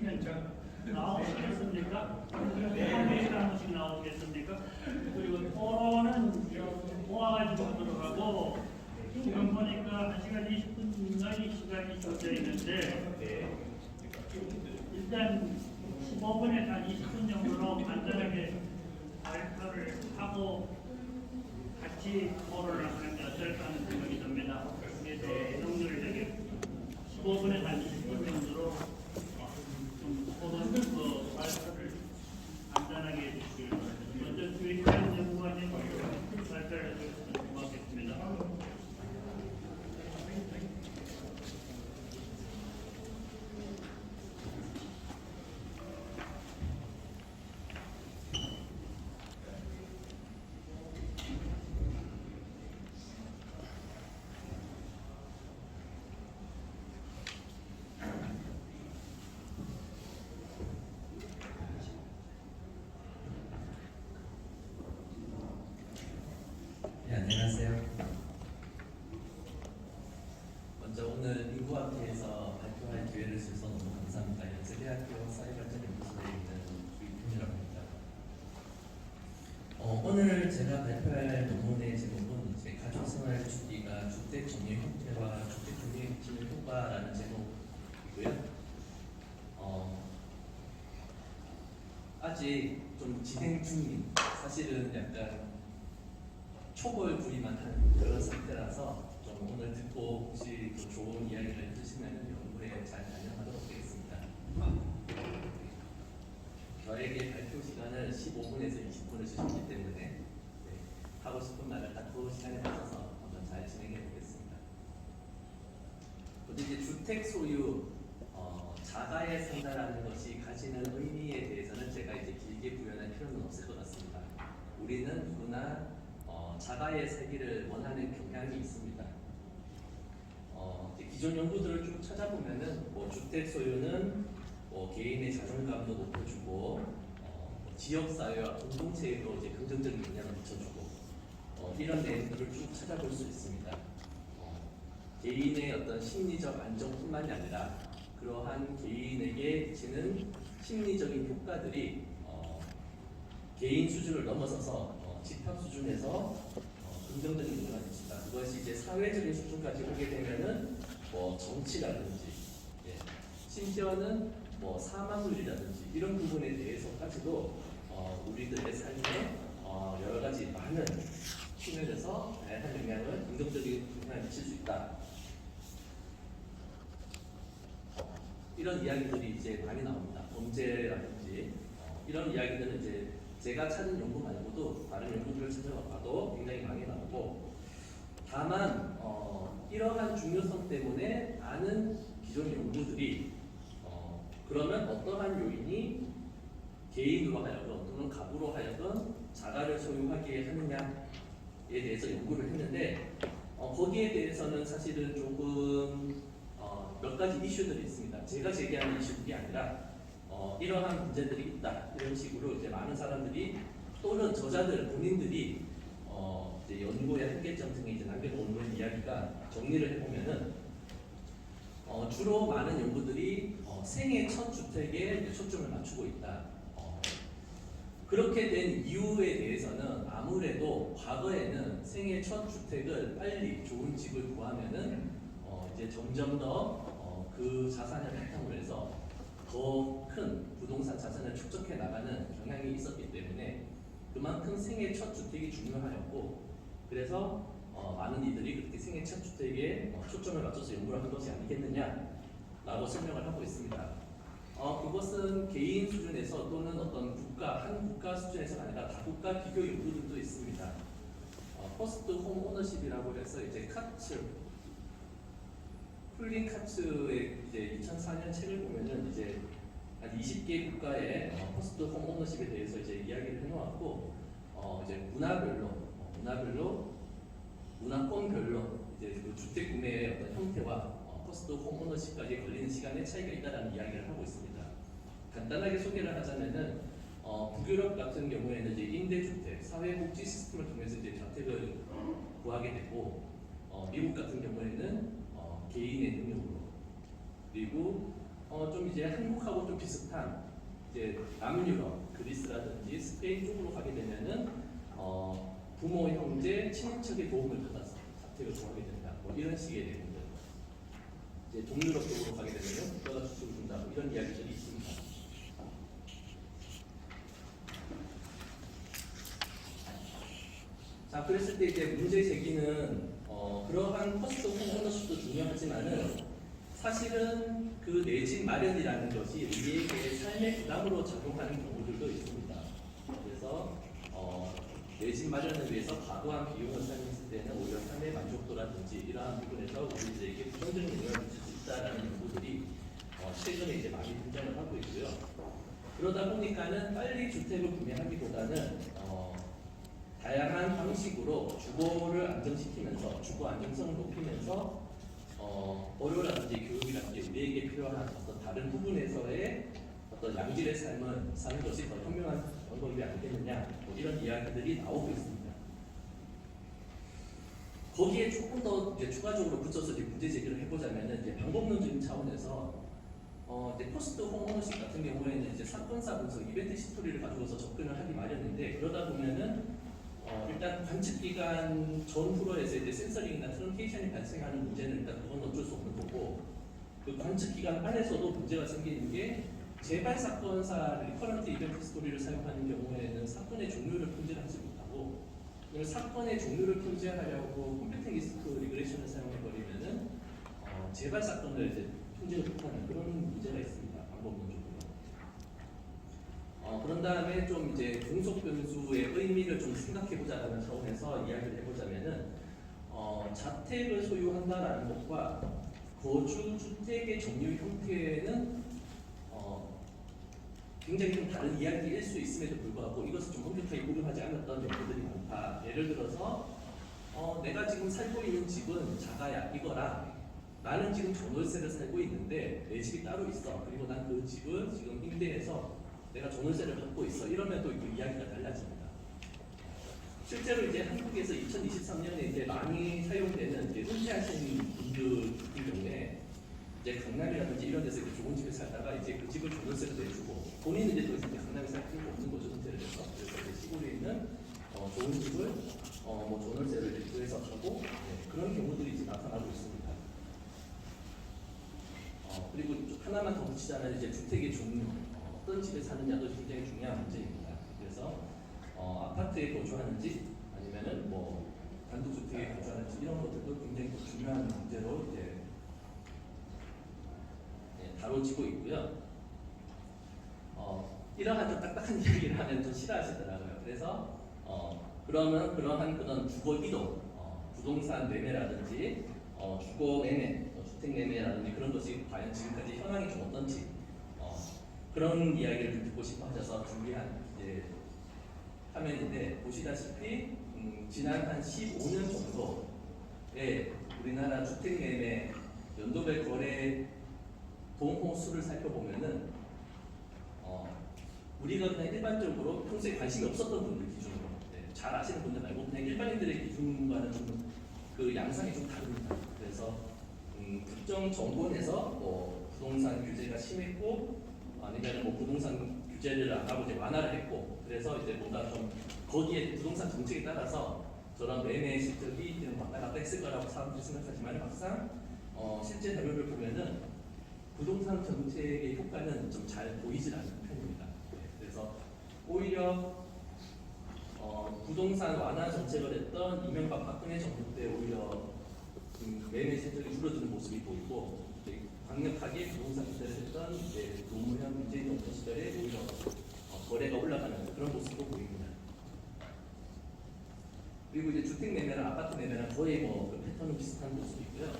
하시면 나오시겠습니까? 네. 한 번씩 나오겠습니까? 그리고 토론은 모아가지고 들어가고 지금 보니까 1시간 20분의 시간이 정해져 있는데 일단 15분에서 한 20분 정도로 간단하게 발표를 하고 같이 토론을 하는 게 어떨까 하는 생각이 듭니다. 그래서 내용들을 되게 15분에서 한 20분 정도로 좀 토론 발표를 간단하게 해주시길 바랍니다. 먼저 주의한 연구원님 발표를 해주셨으면 고맙겠습니다. 네, 안녕하세요. 먼저 오늘 인구학회에서 발표할 기회를 주셔서 너무 감사합니다. 연세대학교 사회발전연구소에 있는 주익훈이라고 합니다. 오늘 제가 발표할 논문의 제목은 가족생활 주기가 주택 정리 형태와 주택 정리 핵심의 효과라는 제목이고요. 아직 좀 진행 중인, 사실은 약간 초벌구리만 한 그런 상태라서 좀 오늘 듣고 혹시 또 좋은 이야기를 해주시면 연구에 잘 반영하도록 하겠습니다. 저에게 발표 시간을 15분에서 20분을 주셨기 때문에 하고 싶은 말을 딱 그 시간에 맞춰서 한번 잘 진행해 보겠습니다. 먼저 이제 주택 소유, 자가에 산다라는 것이 가지는 의미에 대해서는 제가 이제 길게 부연할 필요는 없을 것 같습니다. 우리는 누구나 자가의 살기를 원하는 경향이 있습니다. 기존 연구들을 쭉 찾아보면은 주택 소유는 개인의 자존감도 높여주고 지역 사회와 공동체에도 이제 긍정적인 영향을 미쳐주고 이런 내용들을 쭉 찾아볼 수 있습니다. 개인의 어떤 심리적 안정뿐만이 아니라 그러한 개인에게 미치는 심리적인 효과들이 개인 수준을 넘어서서 집합 수준에서 긍정적인 영향을 미친다. 그것이 이제 사회적인 수준까지 오게 되면은 정치라든지, 심지어는 사망률이라든지 이런 부분에 대해서까지도 우리들의 삶에 여러 가지 많은 측면에서 다양한 영향을 긍정적인 영향을 미칠 수 있다. 이런 이야기들이 이제 많이 나옵니다. 범죄라든지 이런 이야기들은 이제 제가 찾은 연구 말고도 다른 연구들을 찾아봐도 굉장히 많이 나오고, 다만 이러한 중요성 때문에 많은 기존 연구들이 그러면 어떠한 요인이 개인으로 하여금 또는 가구로 하여금 자가를 소유하게 하느냐에 대해서 연구를 했는데 거기에 대해서는 사실은 조금 몇 가지 이슈들이 있습니다. 제가 제기하는 이슈들이 아니라 이러한 문제들이 있다, 이런 식으로 이제 많은 사람들이 또는 저자들 본인들이 이제 연구의 한계점 등에 이제 남겨놓은 이야기가 정리를 해보면은 주로 많은 연구들이 생애 첫 주택에 초점을 맞추고 있다. 그렇게 된 이유에 대해서는 아무래도 과거에는 생애 첫 주택을 빨리 좋은 집을 구하면은 이제 점점 더 그 자산을 바탕으로 해서 더 큰 부동산 자산을 축적해 나가는 경향이 있었기 때문에 그만큼 생애 첫 주택이 중요하였고, 그래서 많은 이들이 그렇게 생애 첫 주택에 초점을 맞춰서 연구를 한 것이 아니겠느냐라고 설명을 하고 있습니다. 그것은 개인 수준에서 또는 어떤 한 국가 수준에서가 아니라 다국가 비교 연구들도 있습니다. 퍼스트 홈 오너십이라고 해서 이제 쿨린 카츠의 이제 2004년 책을 보면은 이제 한 20개 국가의 퍼스트 홈 오너십에 대해서 이제 이야기를 해놓았고, 이제 문화권별로 이제 그 주택 구매의 어떤 형태와 퍼스트 홈 오너십까지 걸리는 시간의 차이가 있다는 이야기를 하고 있습니다. 간단하게 소개를 하자면은 북유럽 같은 경우에는 이제 임대주택, 사회복지 시스템을 통해서 이제 자택을 구하게 되고, 미국 같은 경우에는 개인의 능력으로, 그리고 좀 이제 한국하고 좀 비슷한 이제 남유럽, 그리스라든지 스페인 쪽으로 가게 되면은 부모, 형제, 친인척의 도움을 받아서 자택을 구하게 된다. 뭐 이런 식의 내용들. 이제 동유럽 쪽으로 가게 되면은 국가가 주축을 준다. 뭐 이런 이야기들이 있습니다. 자, 그랬을 때 이제 문제 제기는 그러한 퍼스트 홈오너십도 중요하지만은 사실은 그 내 집 마련이라는 것이 우리에게 삶의 부담으로 작용하는 경우들도 있습니다. 그래서 내 집 마련을 위해서 과도한 비용을 사용했을 때는 오히려 삶의 만족도라든지 이러한 부분에서 우리들에게 부정적인 영향을 미칠 수 있다라는 연구들이 최근에 이제 많이 등장을 하고 있고요. 그러다 보니까는 빨리 주택을 구매하기보다는 다양한 방식으로 주거를 안정시키면서 주거 안정성을 높이면서 의료라든지 교육이라든지 우리에게 필요한 어떤 다른 부분에서의 어떤 양질의 삶을 사는 것이 더 현명한 방법이 아니겠느냐 뭐 이런 이야기들이 나오고 있습니다. 거기에 조금 더 이제 추가적으로 붙여서 이제 문제 제기를 해보자면은 이제 방법론적인 차원에서 이제 포스트 홈오너십 같은 경우에는 이제 사건사 분석, 이벤트 히스토리를 가지고서 접근을 하기 마련인데 그러다 보면은 일단 관측 기간 전후로 해서 이제 센서링이나 트렁케이션이 발생하는 문제는 일단 그건 어쩔 수 없는 거고 그 관측 기간 안에서도 문제가 생기는 게 재발 사건사 리커런트 이벤트 스토리를 사용하는 경우에는 사건의 종류를 품질하지 못하고 사건의 종류를 품질하려고 컴퓨팅 리스크 리그레션을 사용해버리면은 재발 사건을 이제 품질을 못하는 그런 문제가 있습니다. 방법론적으로. 그런 다음에 좀 이제 공속 변수의 의미를 좀 생각해보자라는 차원에서 이야기를 해보자면은 자택을 소유한다라는 것과 거주 주택의 점유 형태는 굉장히 좀 다른 이야기일 수 있음에도 불구하고 이것을 좀 엄격하게 구분하지 않았던 연구들이 많다. 예를 들어서 내가 지금 살고 있는 집은 자가야 이거랑 나는 지금 전월세를 살고 있는데 내 집이 따로 있어. 그리고 난 그 집을 지금 임대해서 내가 전월세를 받고 있어. 이러면 또 이야기가 달라집니다. 실제로 이제 한국에서 2023년에 이제 많이 사용되는 이제 은퇴하신 분들 같은 경우에 이제 강남이라든지 이런 데서 이렇게 좋은 집에 살다가 이제 그 집을 전월세로 내주고 본인은 이제 더 이상 강남에 살 필요가 없는 거죠. 은퇴를 해서. 그래서 이제 시골에 있는 좋은 집을 뭐 전월세를 이제 구해서 가고 그런 경우들이 이제 나타나고 있습니다. 그리고 하나만 더 붙이자면 이제 주택의 종류, 어떤 집에 사느냐도 굉장히 중요한 문제입니다. 그래서 아파트에 거주하는지 아니면은 뭐 단독주택에 거주하는지 이런 것들도 굉장히 중요한 문제로 이제 다뤄지고 있고요. 이러한 좀 딱딱한 이야기를 하면 좀 싫어하시더라고요. 그래서 그러면 그러한 그런 주거 이동, 부동산 매매라든지 주거 매매, 주택 매매라든지 그런 것이 과연 지금까지 현황이 좀 어떤지 그런 이야기를 좀 듣고 싶어 하셔서 준비한 이제 화면인데 보시다시피 지난 한 15년 정도에 우리나라 주택 매매 연도별 거래 동호 수를 살펴보면은 우리가 그냥 일반적으로 평소에 관심이 없었던 분들 기준으로 잘 아시는 분들 말고 그냥 일반인들의 기준과는 좀 그 양상이 좀 다릅니다. 그래서 특정 정권에서 뭐 부동산 규제가 심했고 아니면 뭐 부동산 규제를 안 하고 이제 완화를 했고 그래서 이제 뭔가 좀 거기에 부동산 정책에 따라서 저런 매매 실적이 좀 왔다 갔다 했을 거라고 사람들이 생각하지만 막상 실제 자료를 보면은 부동산 정책의 효과는 좀 잘 보이질 않는 편입니다. 그래서 오히려 부동산 완화 정책을 했던 이명박 박근혜 정부 때 오히려 매매 실적이 줄어드는 모습이 보이고 강력하게 부동산 규제를 했던 노무현 문재인 정부 시절에 오히려 거래가 올라가는 그런 모습도 보입니다. 그리고 이제 주택 매매랑 아파트 매매랑 거의 그 패턴은 비슷한 모습이고요.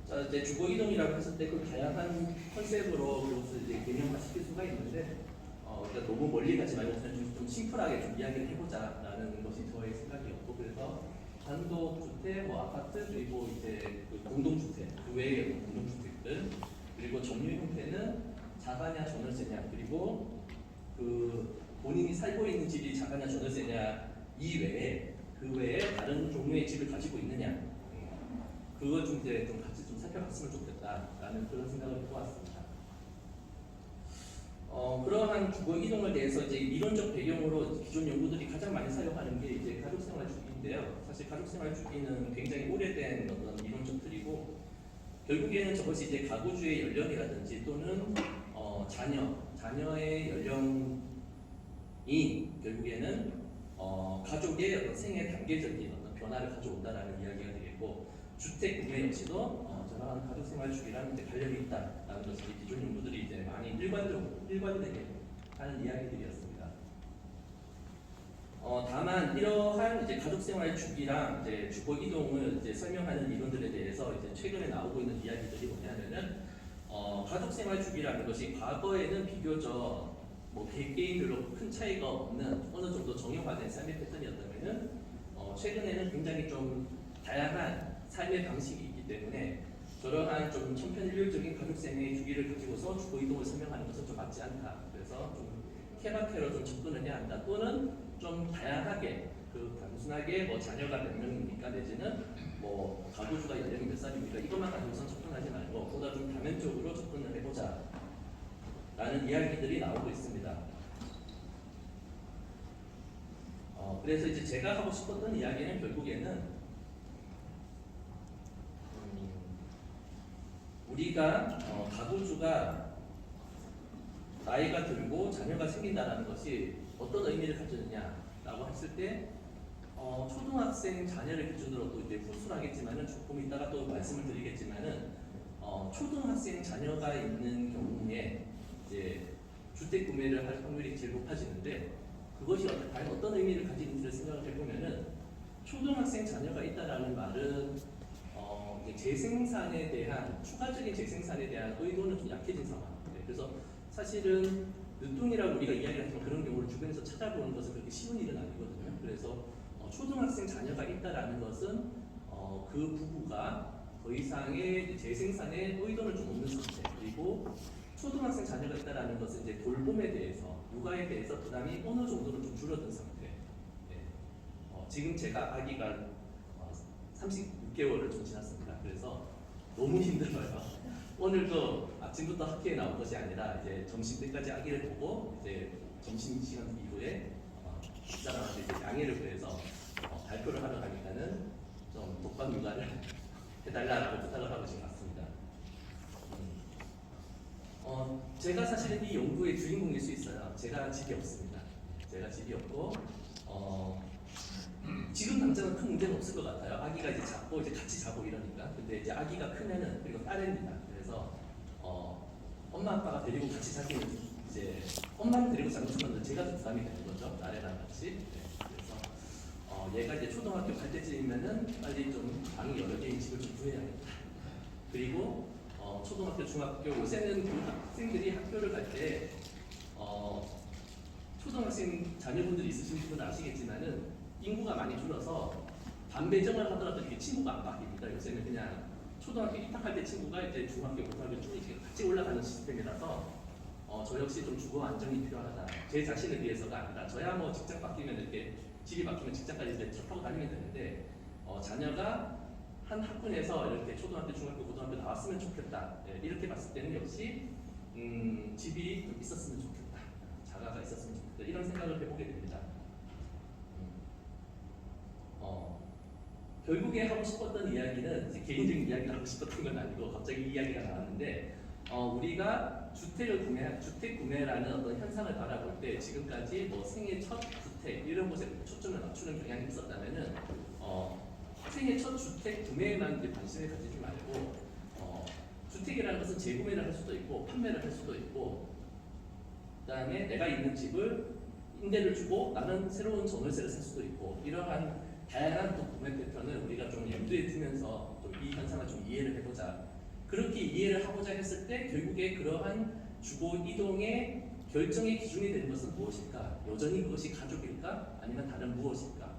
자, 이제 주거 이동이라고 했을 때 그 다양한 컨셉으로 그것을 이제 개념화시킬 수가 있는데 그러니까 너무 멀리 가지 말고 그냥 좀 심플하게 좀 이야기를 해보자라는 것이 저의 생각이었고 그래서 단독주택, 뭐 아파트 그리고 이제 그 공동주택, 그 외의 공동주택들 그리고 점유 형태는 자가냐 전월세냐 그리고 그 본인이 살고 있는 집이 자가냐 전월세냐 이외에 그 외에 다른 종류의 집을 가지고 있느냐 그걸 좀 이제 좀 같이 좀 살펴봤으면 좋겠다라는 그런 생각을 해보았습니다. 그러한 주거 이동에 대해서 이제 이론적 배경으로 기존 연구들이 가장 많이 사용하는 게 이제 가족생활 주기인데요. 사실 가족생활 주기는 굉장히 오래된 어떤 이론적 틀이고 결국에는 저것이 이제 가구주의 연령이라든지 또는 자녀의 연령이 결국에는 가족의 어떤 생애 단계적인 어떤 변화를 가져온다라는 이야기가 되겠고 주택 구매 역시도 저러한 가족생활 주기랑 이제 관련이 있다라는 것을 기존 연구들이 이제 많이 일관되게 하는 이야기들이었습니다. 다만 이러한 이제 가족생활 주기랑 이제 주거 이동을 이제 설명하는 이론들에 대해서 이제 최근에 나오고 있는 이야기들이 뭐냐면은 가족생활 주기라는 것이 과거에는 비교적 뭐 개개인별로 큰 차이가 없는 어느 정도 정형화된 삶의 패턴이었다면은 최근에는 굉장히 좀 다양한 삶의 방식이 있기 때문에 저러한 좀 천편일률적인 가족생활의 주기를 가지고서 주거 이동을 설명하는 것은 좀 맞지 않다. 그래서 좀 케바케로 좀 접근을 해야 한다. 또는 좀 다양하게 그 단순하게 뭐 자녀가 몇 명입니까 내지는 뭐 가구주가 연령이 몇 살입니까 이것만 가지고선 접근하지 말고 보다 좀 다면적으로 접근을 해보자 라는 이야기들이 나오고 있습니다. 그래서 이제 제가 하고 싶었던 이야기는 결국에는 우리가 가구주가 나이가 들고 자녀가 생긴다는 것이 어떤 의미를 가지느냐라고 했을 때 초등학생 자녀를 기준으로 또 이제 후술하겠지만은 조금 이따가 또 말씀을 드리겠지만은 초등학생 자녀가 있는 경우에 이제 주택 구매를 할 확률이 제일 높아지는데 그것이 과연 어떤 의미를 가지는지를 생각을 해보면은 초등학생 자녀가 있다라는 말은 이제 재생산에 대한 추가적인 재생산에 대한 의도는 좀 약해진 상황. 그래서 사실은 늦둥이라고 우리가 이야기하지만 그런 경우를 주변에서 찾아보는 것은 그렇게 쉬운 일은 아니거든요. 그래서 초등학생 자녀가 있다라는 것은 그 부부가 더 이상의 재생산에 의도는 좀 없는 상태. 그리고 초등학생 자녀가 있다라는 것은 이제 돌봄에 대해서 육아에 대해서 부담이 어느 정도는 좀 줄어든 상태. 지금 제가 아기가 36개월을 좀 지났습니다. 그래서 너무 힘들어요. 오늘도 아침부터 학교에 나온 것이 아니라 이제 점심 때까지 아기를 보고 이제 점심 시간 이후에 집사람한테 이제 양해를 구해서 발표를 하러 가니까는 좀 독박 육아를 해달라고 부탁을 하고 지금 왔습니다. 제가 사실은 이 연구의 주인공일 수 있어요. 제가 집이 없습니다. 제가 집이 없고 지금 당장은 큰 문제는 없을 것 같아요. 아기가 이제 자고 이제 같이 자고 이러니까. 근데 이제 아기가 크면은 그리고 딸입니다. 그래서 엄마 아빠가 데리고 같이 자기는 이제 엄마는 데리고 자는 순간 제가 좀 부담이 되는 거죠. 나래랑 같이. 그래서 얘가 이제 초등학교 갈 때쯤이면은 빨리 좀 방이 여러 개인 집을 좀 구해야겠다. 그리고 초등학교, 중학교 요새는 그 학생들이 학교를 갈 때 초등학생 자녀분들이 있으신 분은 아시겠지만은 인구가 많이 줄어서 반배정을 하더라도 이게 친구가 안 바뀝니다. 요새는 그냥 초등학교 입학할 때 친구가 이제 중학교, 고등학교 쭉 같이 올라가는 시스템이라서 저 역시 좀 주거 안정이 필요하다. 제 자신을 위해서가 아니라 저야 뭐 직장 바뀌면 이렇게 집이 바뀌면 직장까지 이제 차 타고 다니면 되는데 자녀가 한 학군에서 이렇게 초등학교, 중학교, 고등학교 나왔으면 좋겠다. 이렇게 봤을 때는 역시 집이 좀 있었으면 좋겠다. 자가가 있었으면 좋겠다. 이런 생각을 해보게 됩니다. 결국에 하고 싶었던 이야기는 이제 개인적인 이야기를 하고 싶었던 건 아니고 갑자기 이 이야기가 나왔는데 우리가 주택 구매라는 어떤 현상을 바라볼 때 지금까지 뭐 생애 첫 주택 이런 곳에 초점을 맞추는 경향이 있었다면은 생애 첫 주택 구매에만 이제 관심을 가지지 말고 주택이라는 것은 재구매를 할 수도 있고 판매를 할 수도 있고 그다음에 내가 있는 집을 임대를 주고 나는 새로운 전월세를 살 수도 있고 이러한 다양한 또 구매 패턴을 우리가 좀 염두에 두면서 좀 이 현상을 좀 이해를 해보자. 그렇게 이해를 하고자 했을 때 결국에 그러한 주거 이동의 결정의 기준이 되는 것은 무엇일까? 여전히 그것이 가족일까? 아니면 다른 무엇일까?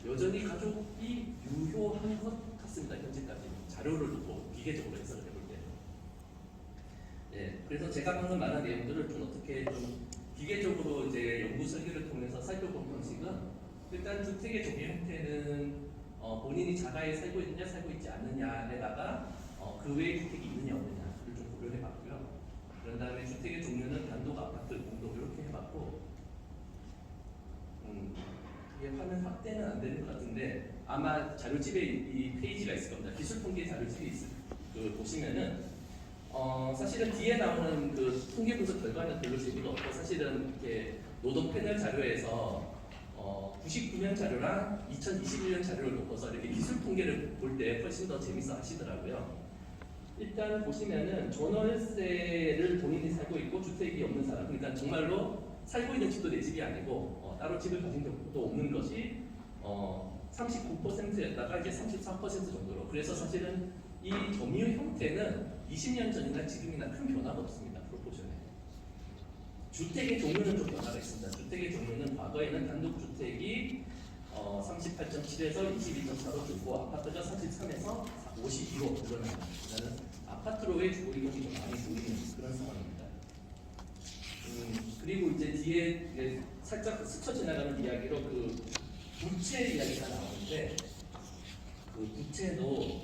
여전히 가족이 유효한 것 같습니다. 현재까지 자료를 두고 기계적으로 해석을 해볼 때. 그래서 제가 방금 말한 내용들을 좀 어떻게 좀 기계적으로 이제 연구 설계를 통해서 살펴본 방식은 일단 주택의 조개 형태는 본인이 자가에 살고 있느냐 살고 있지 않느냐에다가 그 외에 주택이 있느냐 없느냐를 좀 고려해봤고요. 그런 다음에 주택의 종류는 단독 아파트, 공동 이렇게 해봤고, 이게 화면 확대는 안 되는 것 같은데 아마 자료집에 이 페이지가 있을 겁니다. 기술 통계 자료집이 보시면은 사실은 뒤에 나오는 그 통계 분석 결과는 별로 재미가 없고 사실은 이렇게 노동 패널 자료에서 99년 자료랑 2021년 자료를 놓고서 이렇게 기술 통계를 볼 때 훨씬 더 재밌어 하시더라고요. 일단 보시면은 전월세를 본인이 살고 있고 주택이 없는 사람, 그러니까 정말로 살고 있는 집도 내 집이 아니고 따로 집을 가진 경우도 없는 것이 39%였다가 이제 34% 정도로. 그래서 사실은 이 점유 형태는 20년 전이나 지금이나 큰 변화가 없습니다. 프로포션에. 주택의 종류는 좀 변화가 있습니다. 주택의 종류는 과거에는 단독주택이 38.7에서 22.4로 줄고 아파트가 43에서 52로 늘어납니다. 그러니까 아파트로의 주거 이동이 좀 많이 보이는 그런 상황입니다. 그리고 이제 뒤에 살짝 스쳐 지나가는 이야기로 그 부채 이야기가 나오는데 그 부채도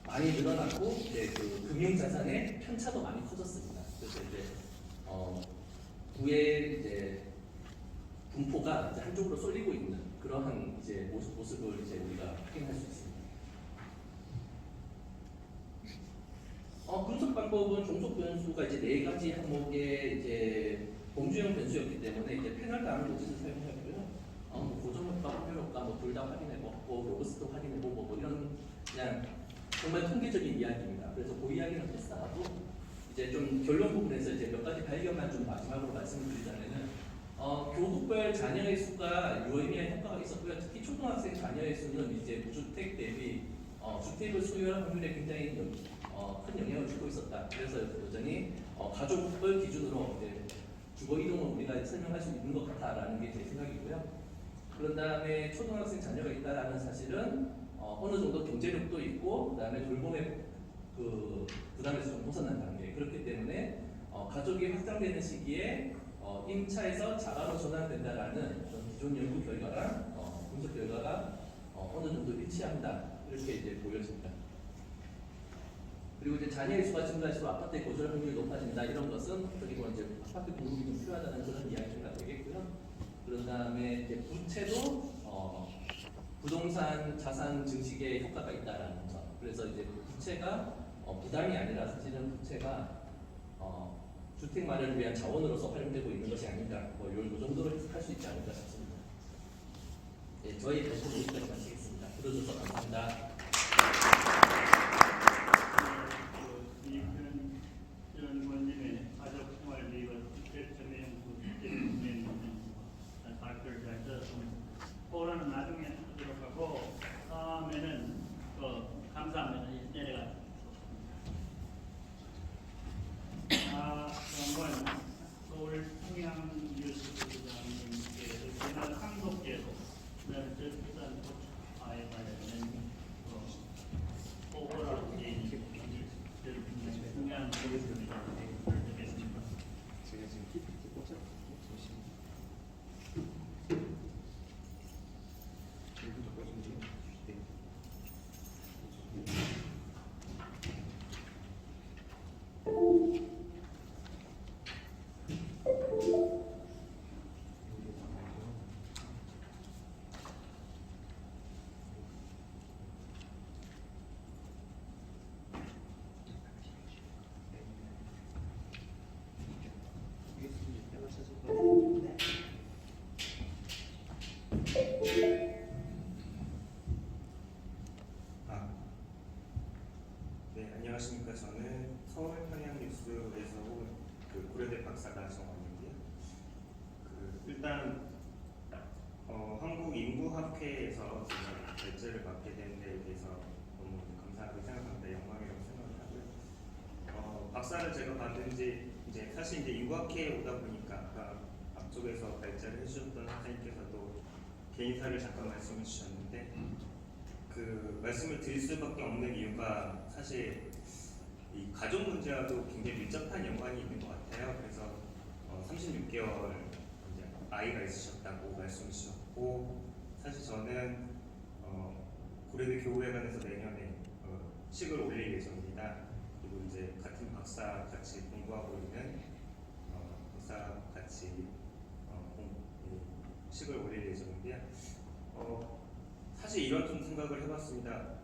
많이 늘어났고 이제 그 금융자산의 편차도 많이 커졌습니다. 그래서 이제 부의 이제 분포가 이제 한쪽으로 쏠리고 있는 그러한 이제 모습을 이제 우리가 확인할 수 있습니다. 분석 방법은 종속 변수가 이제 4가지 항목의 이제 범주형 변수였기 때문에 이제 패널 다음 로짓을 사용했고요. 고정효과, 확률효과 둘 다 확인해보고 로그스도 확인해보고 뭐 이런 그냥 정말 통계적인 이야기입니다. 그래서 그 이야기는 패스하고 이제 좀 결론 부분에서 이제 몇 가지 발견만 좀 마지막으로 말씀을 드리자면은 교국별 자녀의 수가 유의미한 효과가 있었고요. 특히 초등학생 자녀의 수는 이제 무주택 대비 주택을 소유할 확률에 굉장히 큰 영향을 주고 있었다. 그래서 여전히 가족을 기준으로 이제 주거 이동을 우리가 설명할 수 있는 것 같다라는 게 제 생각이고요. 그런 다음에 초등학생 자녀가 있다라는 사실은 어느 정도 경제력도 있고, 그다음에 돌봄의 그 부담에서 좀 벗어난 단계. 그렇기 때문에 가족이 확장되는 시기에 임차에서 자가로 전환된다라는 기존 연구 결과랑 분석 결과가 어느 정도 일치한다. 이렇게 이제 보여집니다. 그리고 이제 자녀의 수가 증가할수록 아파트의 거주할 확률이 높아진다. 이런 것은 어떻게 보면 이제 아파트 공급이 좀 필요하다는 그런 이야기가 되겠고요. 그런 다음에 이제 부채도 부동산 자산 증식에 효과가 있다라는 점. 그래서 이제 부채가 부담이 아니라 사실은 부채가 주택 마련을 위한 자원으로서 활용되고 있는 것이 아닌가. 요 정도로 해석할 수 있지 않을까 싶습니다. 네, 저희 발표는 여기까지 마치겠습니다. 들어줘서 감사합니다. 이런 원님의 가족 생활 및 주택 전매연구 발표를 잘 들어서 포럼은 나중에 하도록 하고 다음에는 감사합니다. 내려가. 정관 서울 평양뉴스부장님께 지난 상속제도 그다음에 절기산 고차에 관련된 보고라고 되어 있는 중요한 내용입니다. 듣겠습니다. 제가 지금 PPT 꽂아서 잠시만요. 여기도 꺼진지. 네. 네, 안녕하십니까. 저는 서울 평양뉴스에서 온 고려대 박사가 정원이고요. 일단 한국인구학회에서 제가 발제를 맡게 된 데에 대해서 너무 감사하게 생각합니다. 영광이라고 생각을 하고요. 박사를 제가 받은 지 이제 사실 이제 인구학회에 오다 보니까 아까 앞쪽에서 발제를 해주셨던 선생님께서도 개인사를 잠깐 말씀해 주셨는데 그 말씀을 드릴 수밖에 없는 이유가 사실 이 가족 문제와도 굉장히 밀접한 연관이 있는 것 같아요. 그래서 36개월 이제 아이가 있으셨다고 말씀해 주셨고, 사실 저는 고려대 교우회관에서 내년에 식을 올릴 예정입니다. 그리고 이제 같은 박사 같이 공부하고 있는 박사 같이 식을 올릴 예정인데요. 사실 이런 좀 생각을 해봤습니다.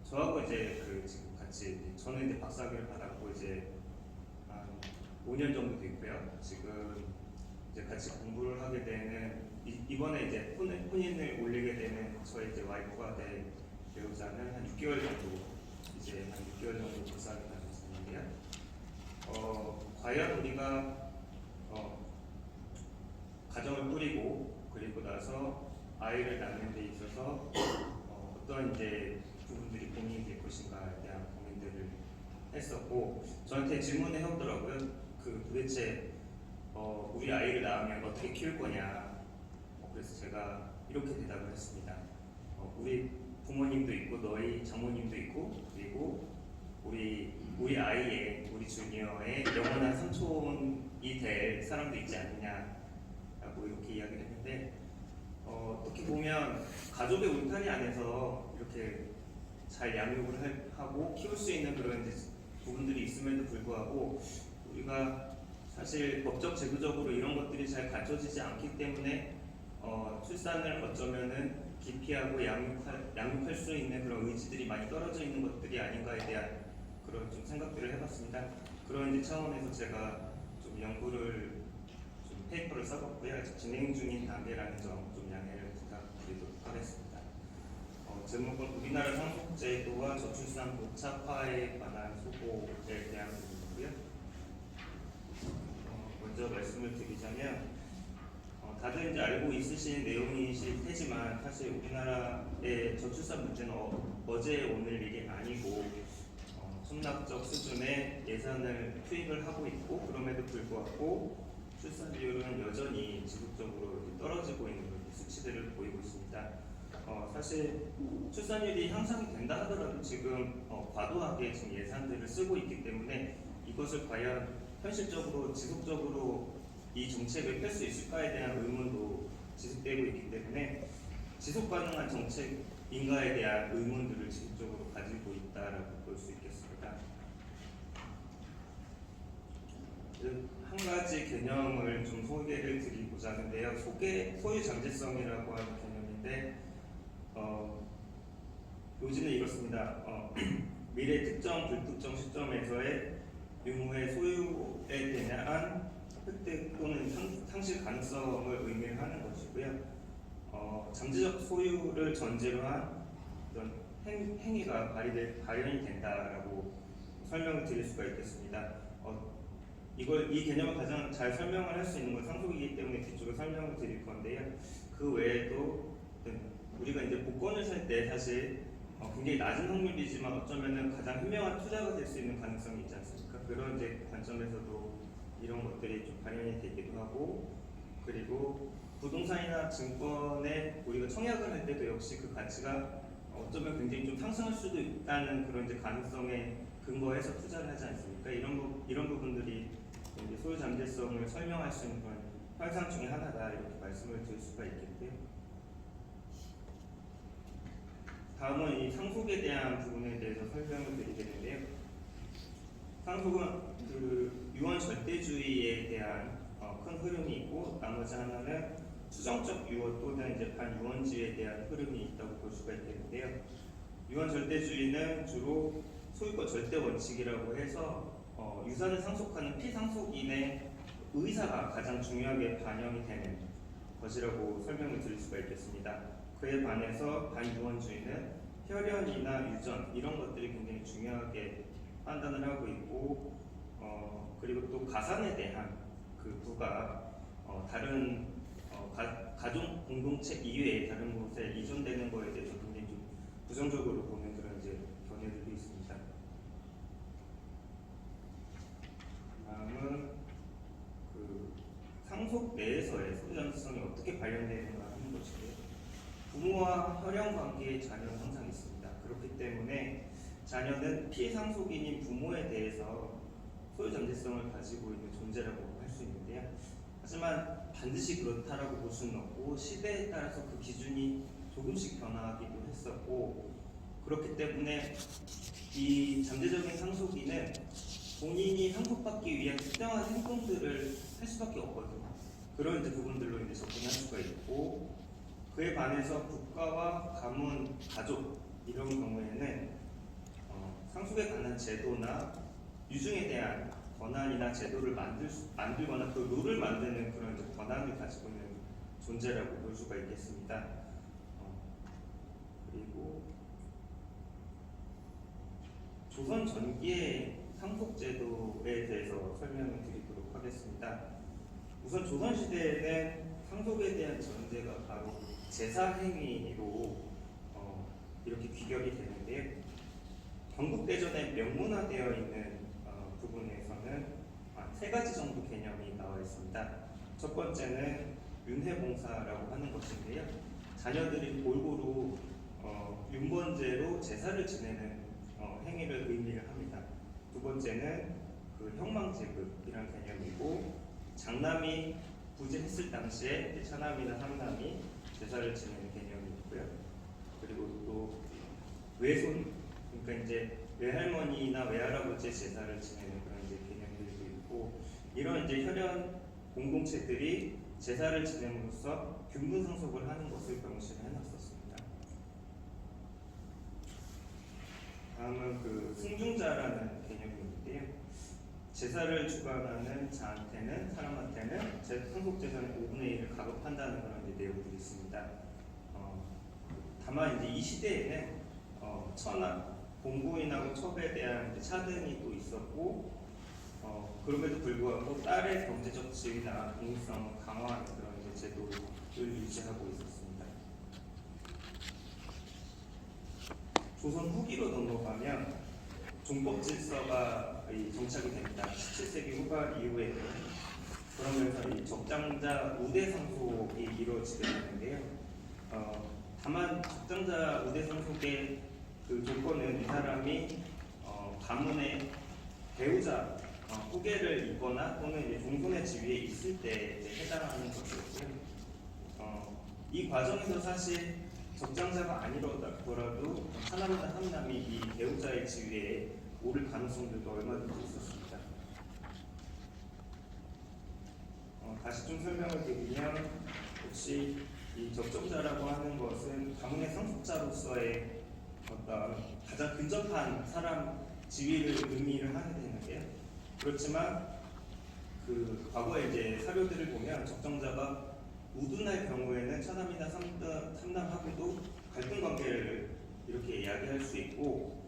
저하고 이제 지금 같이 저는 이제 박사학위를 받았고 이제 한 5년 정도 됐고요. 지금 이제 같이 공부를 하게 되는 이번에 이제 혼인을 올리게 되는 저희 이제 와이프가 된 배우자는 한 6개월 정도 이제 한 6개월 정도 박사학위 받았는데요. 과연 우리가 가정을 꾸리고 그리고 나서 아이를 낳는 데 있어서 어떤 이제 부분들이 고민이 될 것인가에 대한 고민들을 했었고 저한테 질문을 해오더라고요. 도대체 우리 아이를 낳으면 어떻게 키울 거냐. 그래서 제가 이렇게 대답을 했습니다. 우리 부모님도 있고 너희 장모님도 있고 그리고 우리 아이의 우리 주니어의 영원한 삼촌이 될 사람도 있지 않느냐라고 이렇게 이야기를 했는데 어떻게 보면 가족의 울타리 안에서 이렇게 잘 양육을 하고 키울 수 있는 그런 부분들이 있음에도 불구하고 우리가 사실 법적 제도적으로 이런 것들이 잘 갖춰지지 않기 때문에 출산을 어쩌면은 기피하고 양육할 수 있는 그런 의지들이 많이 떨어져 있는 것들이 아닌가에 대한 그런 좀 생각들을 해봤습니다. 그런 이제 차원에서 제가 좀 연구를 좀 페이퍼를 써봤고요. 아직 진행 중인 단계라는 점 좀 양해를 부탁드리도록 하겠습니다. 제목은 우리나라 상속제도와 저출산 고착화에 관한 소고에 대한 부분이고요. 먼저 말씀을 드리자면 다들 이제 알고 있으신 내용이실 테지만 사실 우리나라의 저출산 문제는 어제 오늘 일이 아니고 천문학적 수준의 예산을 투입을 하고 있고 그럼에도 불구하고 출산율은 여전히 지속적으로 떨어지고 있는 수치들을 보이고 있습니다. 사실 출산율이 향상이 된다 하더라도 지금 과도하게 지금 예산들을 쓰고 있기 때문에 이것을 과연 현실적으로 지속적으로 이 정책을 펼 수 있을까에 대한 의문도 지속되고 있기 때문에 지속 가능한 정책인가에 대한 의문들을 지속적으로 가지고 있다라고 볼 수 있겠습니다. 한 가지 개념을 좀 소개를 드리고자 하는데요. 소유 잠재성이라고 하는 개념인데 요지는 이렇습니다. 미래 특정 불특정 시점에서의 유무의 소유에 대한 획득 또는 상실 가능성을 의미하는 것이고요. 잠재적 소유를 전제로 한 어떤 행위가 발현이 된다라고 설명을 드릴 수가 있겠습니다. 이 개념을 가장 잘 설명을 할 수 있는 건 상속이기 때문에 뒤쪽에 설명을 드릴 건데요. 그 외에도 우리가 이제 복권을 살 때 사실 굉장히 낮은 확률이지만 어쩌면은 가장 현명한 투자가 될 수 있는 가능성이 있지 않습니까? 그런 이제 관점에서도 이런 것들이 좀 발현이 되기도 하고 그리고 부동산이나 증권에 우리가 청약을 할 때도 역시 그 가치가 어쩌면 굉장히 좀 상승할 수도 있다는 그런 이제 가능성에 근거해서 투자를 하지 않습니까? 이런 부분들이 이제 소유 잠재성을 설명할 수 있는 그런 현상 중에 하나다 이렇게 말씀을 드릴 수가 있겠고요. 다음은 이 상속에 대한 부분에 대해서 설명을 드리겠는데요. 상속은 유언 절대주의에 대한 큰 흐름이 있고 나머지 하나는 추정적 유언 또는 이제 반유언주의에 대한 흐름이 있다고 볼 수가 있겠는데요. 유언 절대주의는 주로 소유권 절대 원칙이라고 해서 유산을 상속하는 피상속인의 의사가 가장 중요하게 반영이 되는 것이라고 설명을 드릴 수가 있겠습니다. 그에 반해서 반유언주의는 혈연이나 유전 이런 것들이 굉장히 중요하게 판단을 하고 있고 그리고 또 가산에 대한 그 부가 다른 가족 공동체 이외의 다른 곳에 이전되는 거에 대해서 굉장히 좀 부정적으로 보는 그런 이제 견해들도 있습니다. 다음은 그 상속 내에서의 소유 잠재성이 어떻게 발현되는가 하는 것인데요. 부모와 혈연 관계의 자녀는 항상 있습니다. 그렇기 때문에 자녀는 피상속인인 부모에 대해서 소유 잠재성을 가지고 있는 존재라고 할 수 있는데요. 하지만 반드시 그렇다라고 볼 수는 없고 시대에 따라서 그 기준이 조금씩 변화하기도 했었고 그렇기 때문에 이 잠재적인 상속인은 본인이 상속받기 위한 특정한 행동들을 할 수밖에 없거든요. 그런 이제 부분들로 이제 접근할 수가 있고, 그에 반해서 국가와 가문, 가족 이런 경우에는 상속에 관한 제도나 유증에 대한 권한이나 제도를 만들거나 그 룰을 만드는 그런 이제 권한을 가지고 있는 존재라고 볼 수가 있겠습니다. 그리고 조선 전기의 상속제도에 대해서 설명을 드리도록 하겠습니다. 우선 조선시대에는 상속에 대한 전제가 바로 제사행위로 이렇게 귀결이 되는데요. 경국대전에 명문화되어 있는 부분에서는 세 가지 정도 개념이 나와 있습니다. 첫 번째는 윤회봉사라고 하는 것인데요. 자녀들이 골고루 윤번제로 제사를 지내는 행위를 의미를 합니다. 두 번째는 그 형망제급이라는 개념이고, 장남이 부재했을 당시에 차남이나 삼남이 제사를 지내는 개념이 있고요. 그리고 또 외손, 그러니까 이제 외할머니나 외할아버지의 제사를 지내는 그런 이제 개념들도 있고, 이런 이제 혈연 공동체들이 제사를 지냄으로써 균분상속을 하는 것을 명시를 해놨었습니다. 다음은 그 승중자라는 개념이 있는데요. 제사를 주관하는 자한테는, 사람한테는 상속 재산의 5분의 1을 가급한다는 그런 이제 내용들이 있습니다. 다만 이제 이 시대에는 처나 공부인하고 첩에 대한 이제 차등이 또 있었고, 그럼에도 불구하고 딸의 경제적 지위나 독립성을 강화하는 그런 이제 제도를 유지하고 있었습니다. 조선 후기로 넘어가면 종법 질서가 정착이 됩니다. 17세기 후반 이후에는. 그러면서 이 적장자 우대 상속이 이루어지게 되는데요. 다만 적장자 우대 상속의 그 조건은 이 사람이 가문의 배우자 후계를 잇거나 또는 이제 종손의 지위에 있을 때 이제 해당하는 것이었고요. 이 과정에서 사실 적장자가 아니더라도 하나보다 한 남이 이 배우자의 지위에 오를 가능성들도 얼마든지 있었습니다. 다시 좀 설명을 드리면, 혹시 이 적정자라고 하는 것은 가문의 상속자로서의 어떤 가장 근접한 사람 지위를 의미를 하게 되는데요. 그렇지만 그 과거의 이제 사료들을 보면 적정자가 우둔할 경우에는 차남이나 삼남하고도 갈등 관계를 이렇게 이야기할 수 있고,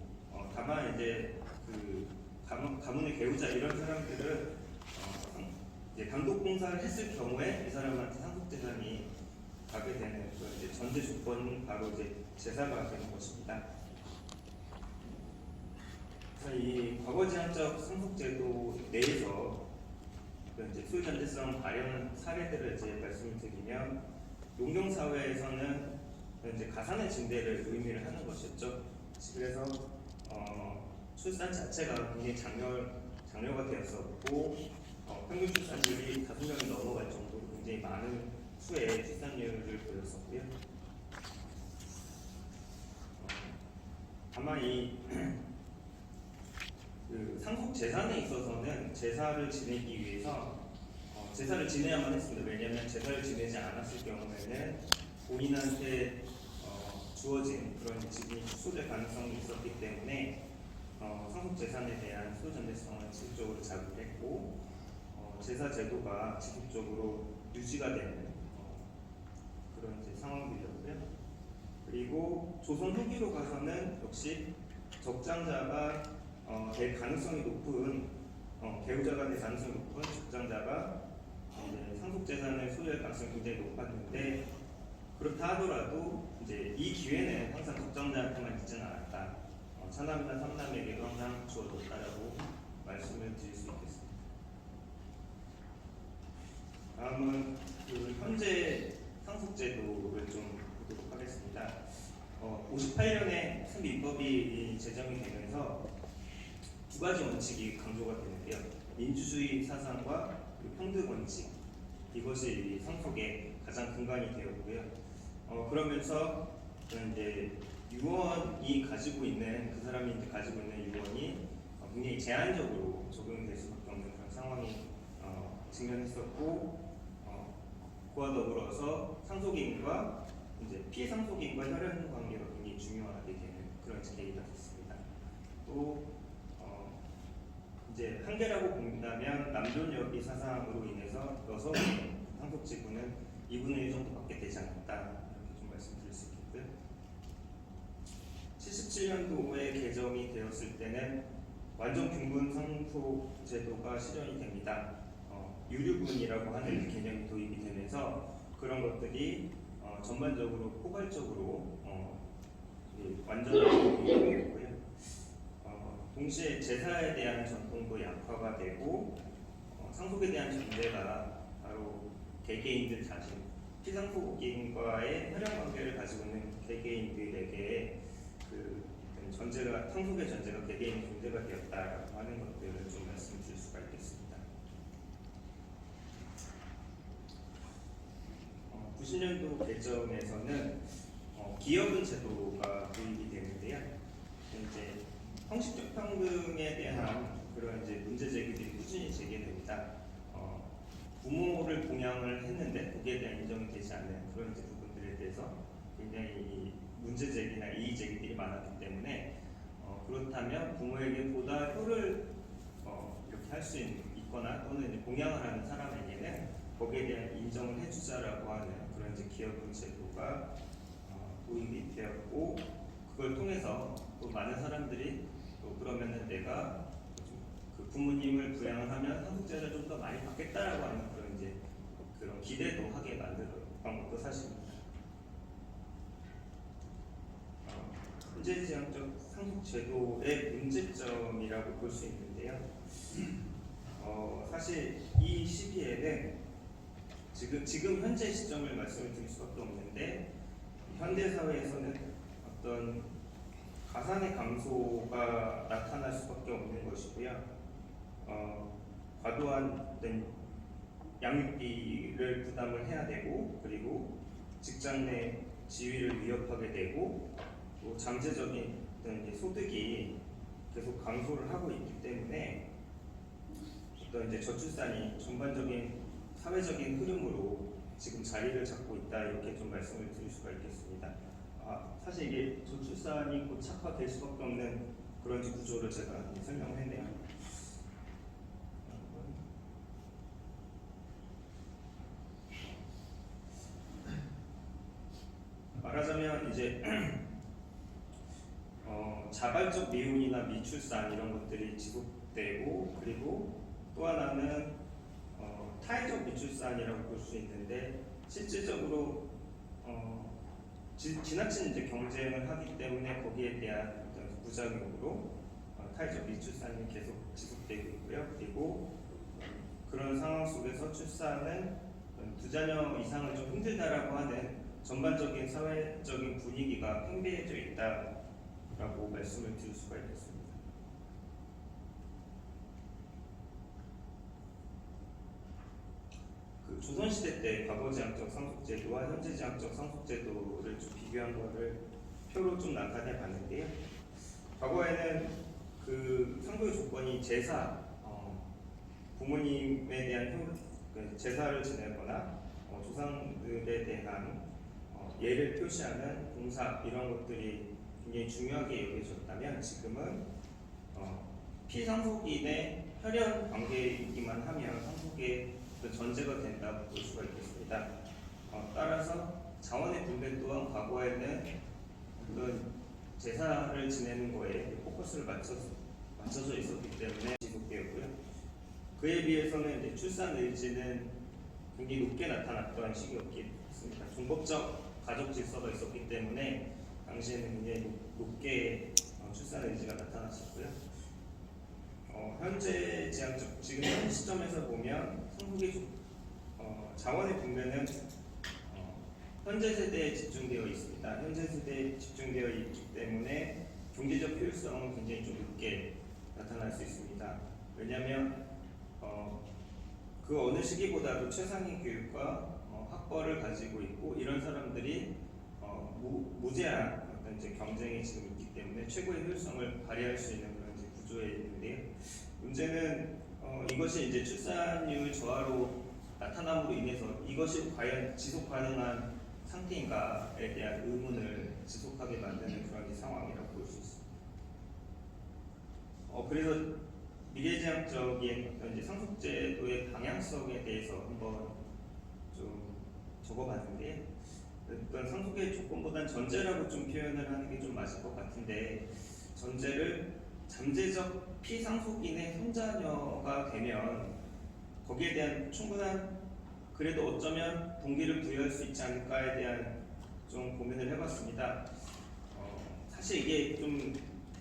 다만 이제 그 가문의 배우자 이런 사람들은 이제 단독 봉사를 했을 경우에 이 사람한테 상속 재산이 가게 되는 그 이제 전제 조건은 바로 이제 제사가 되는 것입니다. 그래서 이 과거 제한적 상속 제도 내에서 이제 소유전제성 발현 사례들을 이제 말씀을 드리면, 농경 사회에서는 이제 가산의 증대를 의미를 하는 것이었죠. 그래서 출산 자체가 굉장히 장려가 되었었고, 평균 출산율이 5명이 넘어갈 정도로 굉장히 많은 수의 출산율을 보였었고요. 다만 그 상속 재산에 있어서는 제사를 지내기 위해서 제사를 지내야만 했습니다. 왜냐하면 제사를 지내지 않았을 경우에는 본인한테 주어진 그런 지분이 축소될 가능성이 있었기 때문에 상속 재산에 대한 소유 전제성을 지속적으로 자극했고, 제사 제도가 지속적으로 유지가 되는 그런 이제 상황들이었고요. 그리고 조선 후기로 가서는 역시 적장자가 될 가능성이 높은 배우자가 될 가능성이 높은 적장자가 이제 상속 재산을 소유할 가능성이 굉장히 높았는데, 그렇다 하더라도 이제 이 기회는 항상 적장자한테만 있지는 않았다. 차남이나 삼남에게도 항상 주어졌다라고 말씀을 드릴 수 있겠습니다. 다음은 그 현재 상속 제도를 좀 보도록 하겠습니다. 58년에 선민법이 제정이 되면서 두 가지 원칙이 강조가 되는데요. 민주주의 사상과 평등 원칙, 이것이 상속의 가장 근간이 되었고요. 그러면서 이제 유언이 가지고 있는 그 사람이 이제 가지고 있는 유언이 굉장히 제한적으로 적용될 수밖에 없는 그런 상황이 직면했었고 그와 더불어서 상속인과 이제 피상속인과 혈연 관계가 굉장히 중요하게 되는 그런 계기가 됐습니다. 또 이제 한계라고 본다면 남존 여비 사상으로 인해서 여성의 상속 지분은 2분의 1 정도밖에 되지 않았다 이렇게 좀 말씀드릴 수 있겠고요. 77년도에 개정이 되었을 때는 완전 분분 상속 제도가 실현이 됩니다. 유류분이라고 하는 개념이 도입이 되면서 그런 것들이 전반적으로 포괄적으로 완전하게 되고요. 동시에 제사에 대한 전통도 약화가 되고 상속에 대한 전제가 바로 개개인들 자신, 피상속인과의 혈연 관계를 가지고 있는 개개인들에게 그 전제가 상속의 전제가 개개인의 존재가 되었다라고 하는 것들을 좀 말씀드릴 수가 있겠습니다. 90년도 개정에서는 기여분 제도가 도입이 되는데요. 이제 형식적 평등에 대한 그런 이제 문제 제기들이 꾸준히 제기됩니다. 부모를 봉양을 했는데 거기에 대한 인정이 되지 않는 그런 이제 부분들에 대해서 굉장히 문제 제기나 이의 제기들이 많았기 때문에 그렇다면 부모에게 보다 효를 이렇게 할 수 있거나 또는 이제 봉양을 하는 사람에게는 거기에 대한 인정을 해주자라고 하는 그런 이제 기여분 제도가 도입이 되었고 그걸 통해서 또 많은 사람들이 또 그러면은 내가 그 부모님을 부양을 하면 상속세를 좀 더 많이 받겠다라고 하는 그런 이제 그런 기대도 하게 만드는 방법도 사실입니다. 현재지향적 상속제도의 문제점이라고 볼 수 있는데요. 사실 이 시기에는 지금 현재 시점을 말씀을 드릴 수밖에 없는데 현대 사회에서는 어떤 가산의 감소가 나타날 수밖에 없는 것이고요. 과도한 양육비를 부담을 해야 되고 그리고 직장 내 지위를 위협하게 되고 또 잠재적인 어떤 소득이 계속 감소를 하고 있기 때문에 어떤 이제 저출산이 전반적인 사회적인 흐름으로 지금 자리를 잡고 있다 이렇게 좀 말씀을 드릴 수가 있겠습니다. 사실 이게 저출산이 고착화될 수밖에 없는 그런 구조를 제가 설명을 했네요. 말하자면 이제 자발적 미혼이나 미출산 이런 것들이 지속되고 그리고 또 하나는 타의적 미출산이라고 볼 수 있는데 실질적으로 지나친 이제 경쟁을 하기 때문에 거기에 대한 어떤 부작용으로 타의적 미출산이 계속 지속되고 있고요. 그리고 그런 상황 속에서 출산은 2자녀 이상은 좀 힘들다라고 하는 전반적인 사회적인 분위기가 팽배해져 있다라고 말씀을 드릴 수가 있겠습니다. 그 조선시대 때 과거지향적 상속제도와 현재지향적 상속제도를 좀 비교한 거를 표로 좀 나타내 봤는데요. 과거에는 그 상속의 조건이 제사, 부모님에 대한 제사를 지내거나 조상들에 대한 예를 표시하는 봉사 이런 것들이 굉장히 중요하게 여겨졌다면 지금은 피상속인의 혈연 관계이기만 하면 상속의 전제가 된다고 볼 수가 있겠습니다. 따라서 자원의 분배 또한 과거에는 어떤 제사를 지내는 거에 포커스를 맞춰져 있었기 때문에 지속되었고요. 그에 비해서는 이제 출산 의지는 굉장히 높게 나타났던 시기였습니다. 종법적 가족 질서가 있었기 때문에 당시에는 굉장히 높게 출산 의지가 나타났었고요. 현재 지향적 지금 현 시점에서 보면 상속의 자원의 분배는 현재 세대에 집중되어 있습니다. 현재 세대에 집중되어 있기 때문에 경제적 효율성은 굉장히 좀 높게 나타날 수 있습니다. 왜냐하면 그 어느 시기보다도 최상의 교육과 학벌을 가지고 있고 이런 사람들이 무제한 어떤 이제 경쟁이 지금 있기 때문에 최고의 효율성을 발휘할 수 있는 그런 이제 구조에 있는데요. 문제는 이것이 이제 출산율 저하로 나타남으로 인해서 이것이 과연 지속 가능한 상태인가에 대한 의문을 지속하게 만드는 그런 상황이라고 볼 수 있습니다. 그래서 미래지향적인 어떤 이제 상속제도의 방향성에 대해서 한번 좀 적어봤는데, 어떤 상속의 조건보다는 전제라고 좀 표현을 하는 게 좀 맞을 것 같은데, 전제를 잠재적 피상속인의 손자녀가 되면 거기에 대한 충분한, 그래도 어쩌면 동기를 부여할 수 있지 않을까에 대한 좀 고민을 해봤습니다. 사실 이게 좀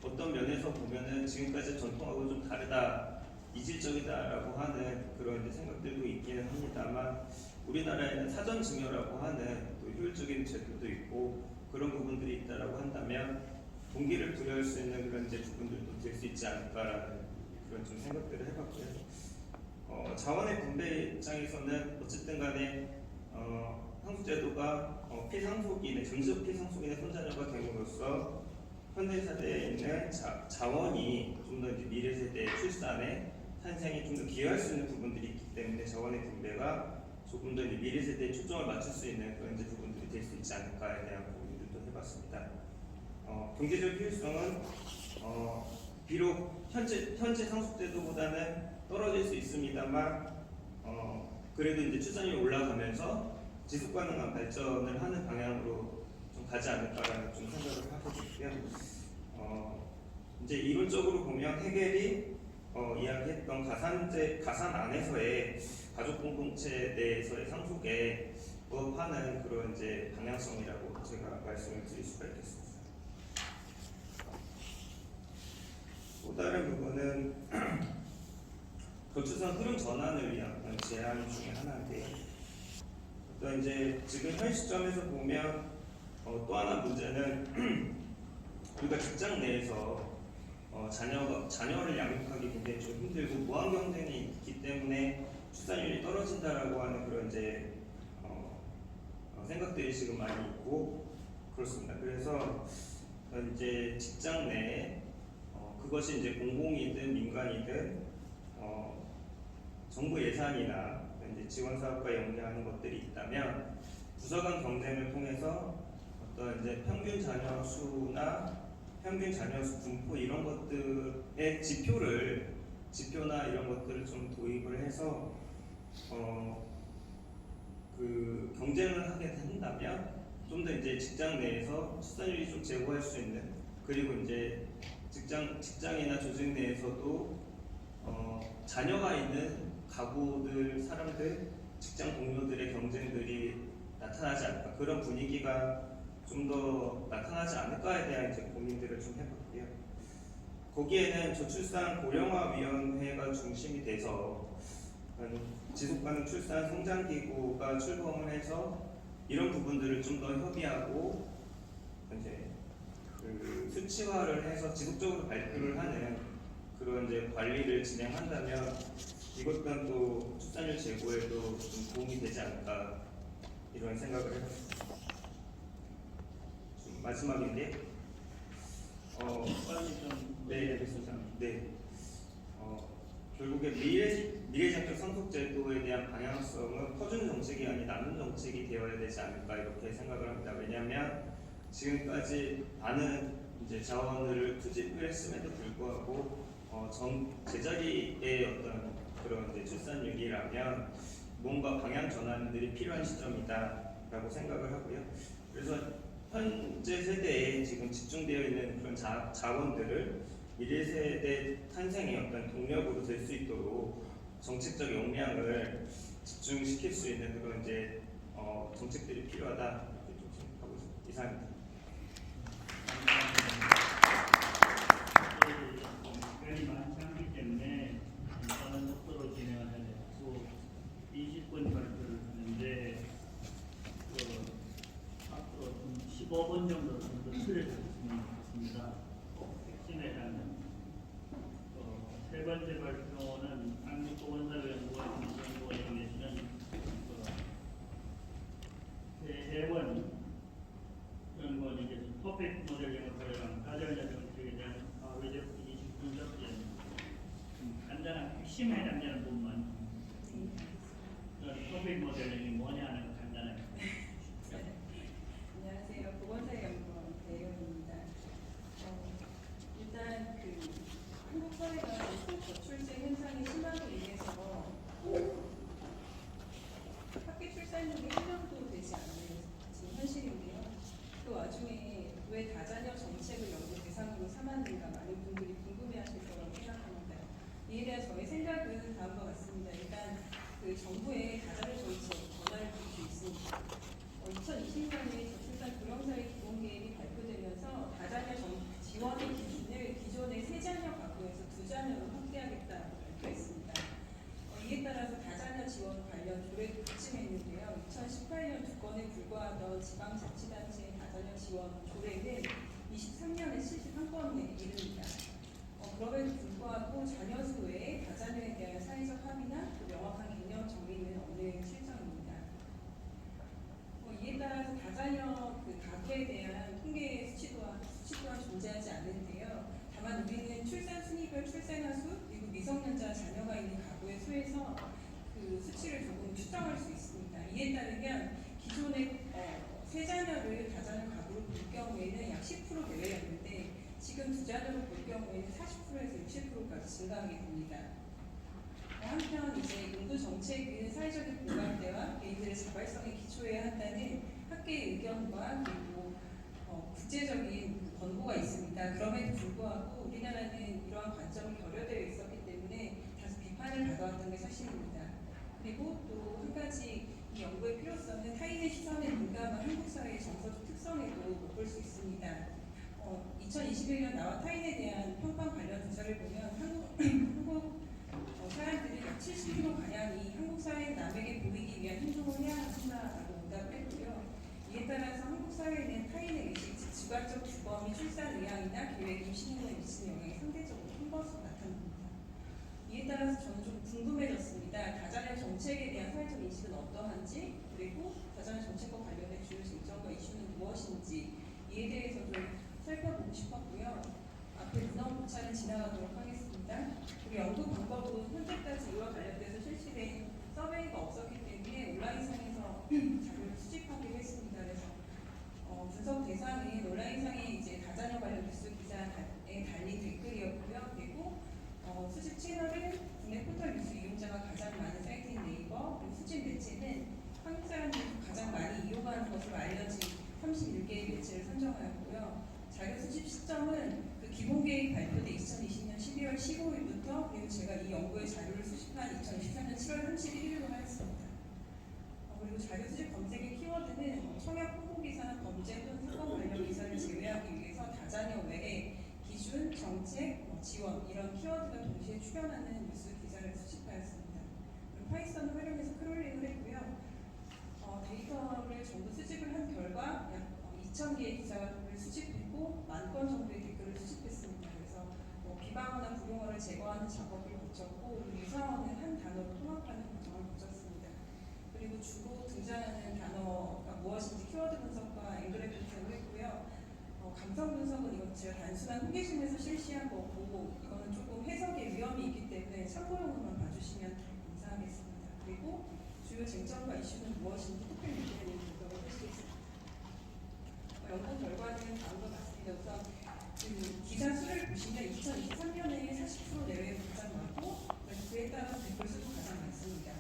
어떤 면에서 보면은 지금까지 전통하고 좀 다르다, 이질적이다라고 하는 그런 이제 생각들도 있기는 합니다만, 우리나라에는 사전 증여라고 하는 또 효율적인 제도도 있고 그런 부분들이 있다라고 한다면 동기를 부여할 수 있는 그런 이제 부분들도 될 수 있지 않을까라는 그런 좀 생각들을 해봤고요. 자원의 분배 입장에서는 어쨌든 간에 상속제도가 피상속인의 잠재적 피상속인의 손자녀가 됨으로써 현대 사회에 있는 자원이 좀 더 미래 세대의 출산에 탄생에 좀 더 기여할 수 있는 부분들이 있기 때문에 자원의 분배가 조금 더 미래 세대에 초점을 맞출 수 있는 그런 이제 부분들이 될 수 있지 않을까에 대한 고민들도 해봤습니다. 경제적 효율성은 비록 현재 상속제도보다는 떨어질 수 있습니다만, 그래도 이제 출산율이 올라가면서 지속 가능한 발전을 하는 방향으로 좀 가지 않을까라는 좀 생각을 하고 있고요. 이제 이론적으로 보면 헤겔이 이야기했던 가산 안에서의 가족 공동체 내에서의 상속에 부합하는 그런 이제 방향성이라고 제가 말씀을 드릴 수가 있겠습니다. 또 다른 부분은 저출산 흐름 전환을 위한 제안 중에 하나인데요. 어떤 이제 지금 현 시점에서 보면 또 하나 문제는 우리가 직장 내에서 자녀를 양육하기 굉장히 좀 힘들고 무한 경쟁이 있기 때문에 출산율이 떨어진다라고 하는 그런 이제 생각들이 지금 많이 있고 그렇습니다. 그래서 이제 직장 내에 그것이 이제 공공이든 민간이든 정부 예산이나 이제 지원 사업과 연계하는 것들이 있다면 부서 간 경쟁을 통해서 어떤 이제 평균 자녀 수나 평균 자녀 수 분포 이런 것들의 지표나 이런 것들을 좀 도입을 해서 그 경쟁을 하게 된다면 좀 더 이제 직장 내에서 출산율이 좀 제고할 수 있는, 그리고 이제 직장이나 조직 내에서도 자녀가 있는 가구들, 사람들, 직장 동료들의 경쟁들이 나타나지 않을까, 그런 분위기가 좀 더 나타나지 않을까에 대한 이제 고민들을 좀 해봤고요. 거기에는 저출산 고령화위원회가 중심이 돼서 지속가능 출산 성장기구가 출범을 해서 이런 부분들을 좀 더 협의하고 이제 그 수치화를 해서 지속적으로 발표를 하는 그런 이제 관리를 진행한다면 이것 또한 또 출산율 제고에도 좀 도움이 되지 않을까 이런 생각을 해봤습니다. 마지막인데, 빨리 좀 네, 네, 결국에 미래지향적 상속제도에 대한 방향성은 퍼준 정책이 아닌 나눈 정책이 되어야 되지 않을까 이렇게 생각을 합니다. 왜냐하면 지금까지 많은 이제 자원을 투입을 했음에도 불구하고 제자리의 어떤 그런 이제 출산율이라면 뭔가 방향 전환들이 필요한 시점이다라고 생각을 하고요. 그래서 현재 세대에 지금 집중되어 있는 그런 자원들을 미래 세대 탄생의 어떤 동력으로 될 수 있도록 정책적 역량을 집중시킬 수 있는 그런 이제 정책들이 필요하다 이렇게 좀 생각하고 있습니다. 이상입니다. 시간이 많지 않기 때문에 간단한 속도로 진행을 해야 되고 20분 발표를 하는데 앞으로 15분 정도 줄여주셨으면 좋겠습니다. 핵심에 대한 세 번째 발표는 한국보건사회연구원 연구원에 계시는 해원 연구원이 토픽 모델 핵심 해당되는 부분만 네, 토픽 모델링이 뭐냐는 간단하게. 안녕하세요. 보건사회연구원 배영입니다. 일단 한국 사회가 저출생 현상이 심하고 인해서 학교 출산율이 1년도 되지 않는 지금 현실인데요. 그 와중에 왜 다자녀 정책을 연구 대상으로 삼았는가 많은 분들이 궁금해하실 거라고 생각합니다. 이에 대한 저의 생각은 다음과 같습니다. 일단 정부의 다자녀 정책 전환을 볼 수 있습니다. 2020년에 저출산 고령사회 기본계획이 발표되면서 다자녀 지원의 기준을 기존의 3자녀 가구에서 2자녀로 확대하겠다고 발표했습니다. 이에 따라서 다자녀 지원 관련 조례도 부침했는데요. 2018년 2건에 불과하던 지방자치단체의 다자녀 지원 조례는 23년에 71건에 이릅니다. 그럼에도 불구하고 자녀 수 외에 다자녀에 대한 사회적 합의나 명확한 개념 정의는 없는 실정입니다. 이에 따라서 다자녀 가구에 대한 통계 수치 또한 존재하지 않는데요. 다만 우리는 출산 순위별 출생아 수 그리고 미성년자 자녀가 있는 가구의 수에서 그 수치를 조금 추정할 수 있습니다. 이에 따르면 기존의 3자녀를 다자녀 가구로 볼 경우에는 약 10% 내외였는데 지금 2자녀로 볼 경우에는 40%에서 60%까지 증가하게 됩니다. 한편 인구 정책은 사회적인 공감대와 개인들의 자발성에 기초해야 한다는 학계의 의견과 그리고 국제적인 권고가 있습니다. 그럼에도 불구하고 우리나라는 이러한 관점이 결여되어 있었기 때문에 다소 비판을 받아왔던 게 사실입니다. 그리고 또 한 가지 이 연구의 필요성은 타인의 시선에 민감한 한국 사회의 정서적 특성에도 못 볼 수 있습니다. 2021년 나와 타인에 대한 평판 관련 조사를 보면 한국 사람들이 약 70% 가량이 한국 사회의 남에게 보이기 위한 행동을 해야 한다라고 응답을 했고요. 이에 따라서 한국 사회는 타인의 의식, 즉 주관적 주범이 출산 의향이나 계획, 임신행동에 미치는 영향이 상대적으로 큰 것으로 나타납니다. 이에 따라서 저는 좀 궁금해졌습니다. 다자녀 정책에 대한 사회적 인식은 어떠한지, 그리고 다자녀 정책과 관련된 주요 쟁점과 이슈는 무엇인지 이에 대해서 좀 살펴보고 싶었고요. 앞에 문헌 부차는 지나가도록 하겠습니다. 우리 연구 방법은 현재까지 이와 관련돼서 실시된 서베이가 없었기 때문에 온라인상에서 자료를 수집하기로 했습니다. 그래서 분석 대상은 온라인상에 이제 다자녀 관련 뉴스 기사에 달린 댓글이었고요. 그리고 수집 채널은 국내 포털 뉴스 이용자가 가장 많은 사이트인 네이버, 그리고 수집 매체는 한국 사람들이 가장 많이 이용하는 것으로 알려진 31개의 매체를 선정하였고요. 자료 수집 시점은 기본계획 발표된 2020년 12월 15일부터 그리고 제가 이 연구의 자료를 수집한 2023년 7월 31일로 하였습니다. 그리고 자료 수집 검색의 키워드는 청약 홍보기사나 범죄 또는 사건 관련 기사를 제외하기 위해서 다자녀 외에 기준, 정책, 지원 이런 키워드가 동시에 출연하는 뉴스 기사를 수집하였습니다. 그리고 파이썬을 활용해서 크롤링을 했고요. 데이터를 전부 수집을 한 결과 약 2,000개의 기사를 수집했고 10,000건 정도의 댓글을 수집했습니다. 그래서 비방어나 불용어를 제거하는 작업을 거쳤고 유사어는 한 단어로 통합하는 과정을 거쳤습니다. 그리고 주로 등장하는 단어가 무엇인지 키워드 분석과 앵그래 분석을 했고요. 감성 분석은 이건 제가 단순한 호기심에서 실시한 거고 이거는 조금 해석의 위험이 있기 때문에 참고용으로만 봐주시면 감사하겠습니다. 그리고 주요 쟁점과 이슈는 무엇인지 토픽 문제를 분석을 하시겠습니다. 연구 결과는 다음과 같습니다. 우선 기사 수를 보시면 2023년에 40% 내외로 가장 많고 그에 따라 댓글 수도 가장 많습니다.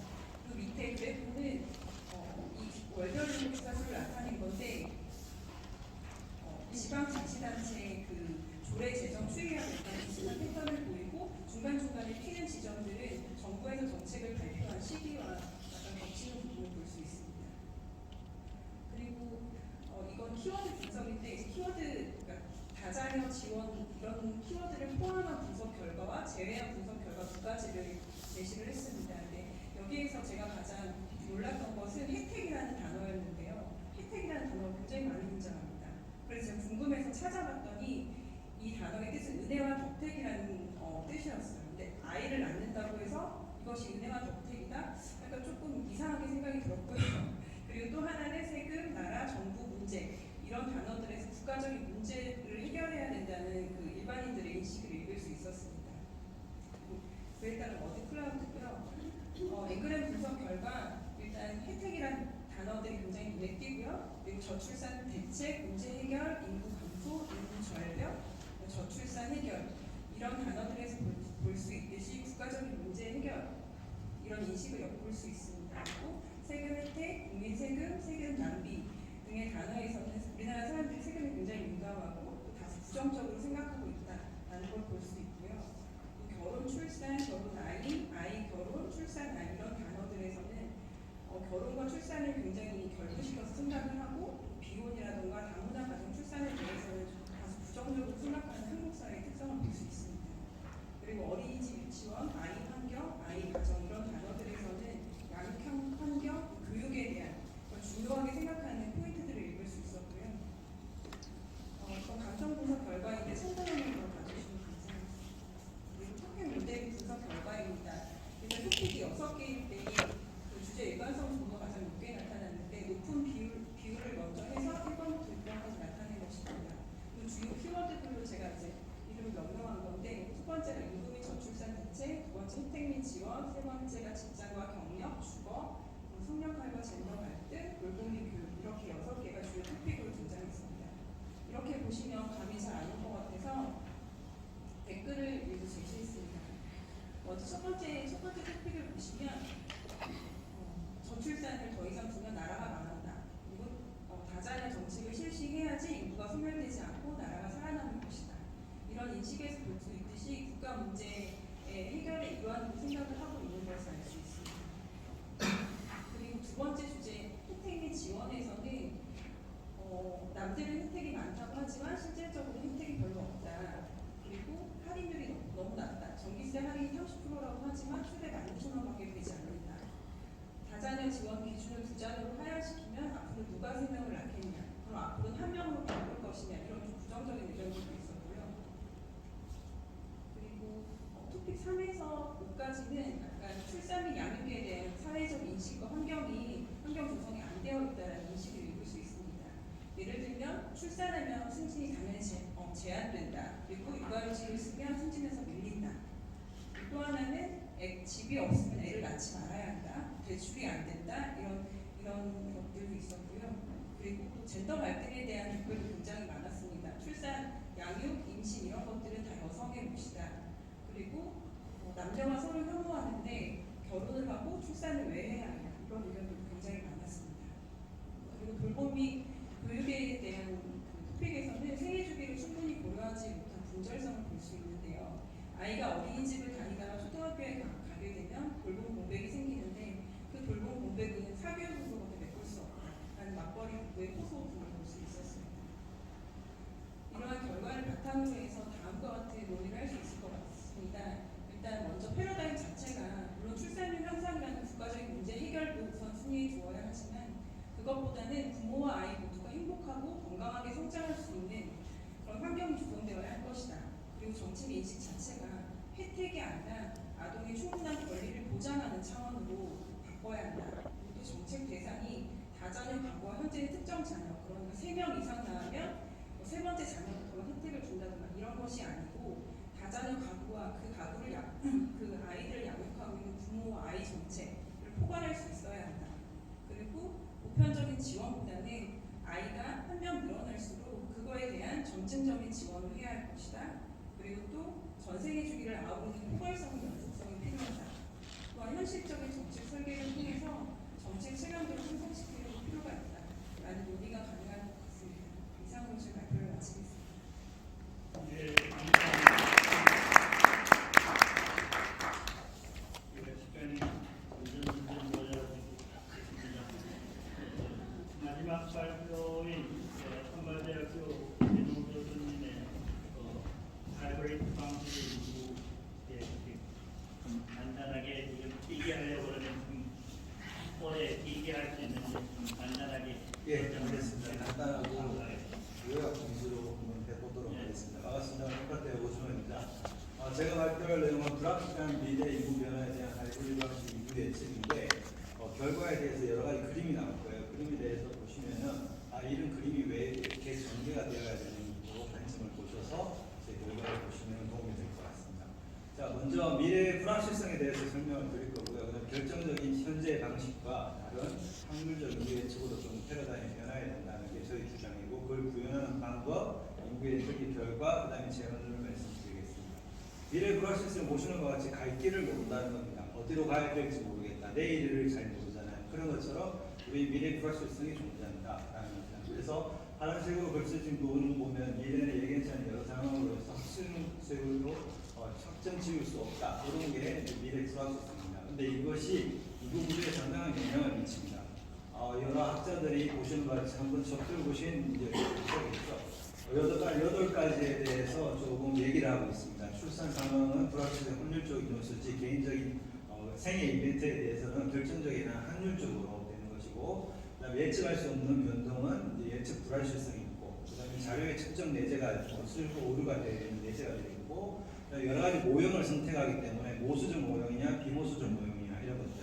그 밑에 그래프는 이 월별로 기사 수를 나타낸 건데 지방자치단체의 조례 제정 추이하고 있다는 비슷한 패턴을 보이고 중간중간에 튀는 지점들은 정부에서 정책을 발표한 시기와 약간 겹치는 부분을 볼 수 있습니다. 그리고 이건 키워드 분석인데 키워드 그러니까 다자녀 지원 이런 키워드를 포함한 분석 결과와 제외한 분석 결과 두 가지를 제시를 했습니다. 근데 여기에서 제가 가장 놀랐던 것은 혜택이라는 단어였는데요. 혜택이라는 단어가 굉장히 많이 등장합니다. 그래서 제가 궁금해서 찾아봤더니 이 단어의 뜻은 은혜와 덕택이라는 뜻이었어요. 근데 아이를 낳는다고 해서 이것이 은혜와 덕택이다? 약간 조금 이상하게 생각이 들었고요. 그리고 또 하나는 세금, 나라, 정부, 문제 이런 단어들에서 국가적인 문제를 해결해야 된다는 일반인들의 인식을 읽을 수 있었습니다. 그에 따른 어드클라우드 그리고 저출산 대책, 문제 해결, 인구 감소, 인구 절벽, 저출산 해결 이런 단어들에서 볼 수 있듯이 국가적인 문제 해결 이런 인식을 엿볼 수 있습니다. 그리고 세금 혜택, 국민 세금, 세금 낭비 등의 단어에서는 우리나라 사람들이 세금에 굉장히 민감하고 또 다소 부정적으로 생각하고 있다라는 걸 볼 수 있고요. 또 결혼, 출산, 결혼 아이, 아이 결혼, 출산 아이 이런 단어들에서는 결혼과 출산을 굉장히 결부시켜서 생각을 하고 비혼이라든가 다문화 가정 출산에 대해서는 다소 부정적으로 생각하는 한국 사회의 특성을 볼 수 있습니다. 그리고 어린이집, 유치원, 아이 환경, 아이 가정 이런 단어들에서는 양육 환경, 교육에 대한 중요하게 생각하는 포인트들을 읽을 수 있었고요. 이건 감정 분석 결과인데 손동영으로 봐주시면 감사합니다. 그리고 토픽 모델 분석 결과입니다. 그래서 토픽이 6개일 때 그 주제 일관성 정도가 가장 높게 나타났는데 높은 비율을 먼저 해서 1번부터 6번까지 나타낸 것입니다. 그 주요 키워드들로 제가 이제 이름을 명명한 건데 첫 번째가 인구 및 저출산 대책, 두 번째 혜택 및 지원, 세 번째가 직장과 경력, 주거, 성역할과 젠더 갈등, 돌봄 및 교육 이렇게 6개가 주요 토픽으로 등장했습니다. 이렇게 보시면 감이 잘 안 올 것 같아서 댓글을 일부 제시했습니다. 먼저 첫 번째 토픽을 보시면 저출산을 더 이상 두면 나라가 망한다. 그리고 다자녀 정책을 실시해야지 인구가 소멸되지 않고 나라가 살아남을 것이다. 이런 인식에서 볼 수 있듯이 국가 문제의 해결의 일환으로 생각을 하고 있는 것을 알 수 있습니다. 그리고 두 번째 주제 혜택 및 지원에서는 남들은 혜택이 많다고 하지만 실질적으로 혜택이 별로 없다. 그리고 할인율이 너무 낮다. 전기세 할인이 30%라고 하지만 최대 16,000원밖에 되지 않는다. 다자녀 지원 기준을 2자녀로 하향시키면 앞으로 누가 3명을 낳겠냐. 그럼 앞으로는 1명으로 바꿀 것이냐. 이런 좀 부정적인 의견들도 있었고요. 그리고 토픽 3에서 5까지는 약간 출산 및 양육에 대한 사회적 인식과 환경 조성이 안 되어 있다는 인식을 읽을 수 있습니다. 예를 들면 출산하면 승진이 당연히 제한된다. 그리고 육아휴직을 쓰면 승진에서 밀린다. 또 하나는 집이 없으면 애를 낳지 말아야 한다. 대출이 안 된다. 이런 것들도 있었고요. 그리고 또 젠더 갈등에 대한 댓글도 굉장히 많았습니다. 출산, 양육, 임신 이런 것들은 다 여성의 몫이다. 그리고 남녀가 서로 혐오하는데 결혼을 하고 출산을 왜 해야 하냐. 이런 의견도 굉장히 많았습니다. 그리고 돌봄 및 교육에 대한 토픽에서는 생애 주기를 충분히 고려하지 못한 분절성을 볼 수 있는데요. 아이가 어린이집을 다니다가 초등학교에 가게 되면 돌봄 공백이 생기는데 그 돌봄 공백은 사교육으로밖에 메꿀 수 없다라는 맞벌이 부부의 호소 등을 볼 수 있었습니다. 이러한 결과를 바탕으로 해서 다음과 같은 논의를 할 수 있을 것 같습니다. 일단 먼저 패러다임 자체가 물론 출산율 향상이라는 국가적인 문제 해결도 우선 순위에 두어야 하지만 그것보다는 부모와 아이 모두가 행복하고 건강하게 성장할 수 있는 그런 환경이 조성되어야 할 것이다. 그리고 정책 인식 자체가 혜택이 아니라 아동의 충분한 권리를 보장하는 차원으로 바꿔야 한다. 그리고 또 정책 대상이 다자녀 가구와 현재의 특정 자녀, 그러니까 3명 이상 낳으면 세 번째 자녀부터 혜택을 준다든가 이런 것이 아니고 다자녀 가구와 그 아이들을 양육하고 있는 부모와 아이 정책을 포괄할 수 있어야 한다. 그리고 보편적인 지원보다는 아이가 한 명 늘어날수록 그거에 대한 점진적인 지원을 해야 할 것이다. 그리고 또 전생애 주기를 아우르는 포괄성 연속성이 필요하다. 또한 현실적인 정책 설계를 통해서 정책 체감도를 형성시키는 필요가 있다. 라는 논의가 가능할 것 같습니다. 이상으로 제 발표를 마치겠습니다. 네, 감사합니다. 시간이 점점 모자라지고 마지막 발표인 한마대학교 민호 교수님의 하이브리드 방식을 두고 좀 간단하게 지금 길게 하려고 그러면 좀 오래 길게 할 수 있는데 좀 간단하게 알겠습니다. 간단하고 요약 공수로 한번 해보도록 하겠습니다. 반갑습니다. 홈파트의 오준호입니다. 제가 발표할 내용은 불확실한 미래 인구 변화에 대한 하이브리드 방식 인구 예측인데 결과에 대해서 여러 가지 그림이 나올 거예요. 그림에 대해서 보시면은 이런 그림이 왜 이렇게 전개가 되어야 되는지도 관심을 보셔서 제 결과를 보시면 도움이 될 것 같습니다. 자, 먼저 미래의 불확실성에 대해서 설명을 드릴 거고요. 그다음 결정적인 현재 방식과 다른 확률적 인구 예측으로 좀 패러다임이 변화해야 된다는 게 저희 주장이고 그걸 구현하는 방법, 연구의 특기 결과, 그 다음에 제안을 말씀드리겠습니다. 미래 불확실성 보시는 것 같이 갈 길을 모른다는 겁니다. 어디로 가야 될지 모르겠다. 내일을 잘 모르잖아요. 그런 것처럼 우리 미래 불확실성이 존재한다라는 겁니다. 그래서 파란색으로 글쓰진 부분을 보면 미래는 예견치 않은 여러 상황으로 해서 확증색으로 확정 지을 수 없다. 이런 게 미래 불확실성입니다. 근데 이것이 이 부분에 상당한 영향을 미칩니다. 여러 학자들이 보시는 것 같이 한번 접들 보신 이제 보시겠죠. 8가지에 대해서 조금 얘기를 하고 있습니다. 출산 상황은 불확실성 확률적인 요소지 개인적인 생애 이벤트에 대해서는 결정적이나 확률적으로 되는 것이고, 그다음에 예측할 수 없는 변동은 이제 예측 불확실성이 있고, 그다음에 자료의 측정 내재가 있고, 수익 오류가 되는 내재가 되고, 여러 가지 모형을 선택하기 때문에 모수적 모형이냐 비모수적 모형이냐 이런 것들.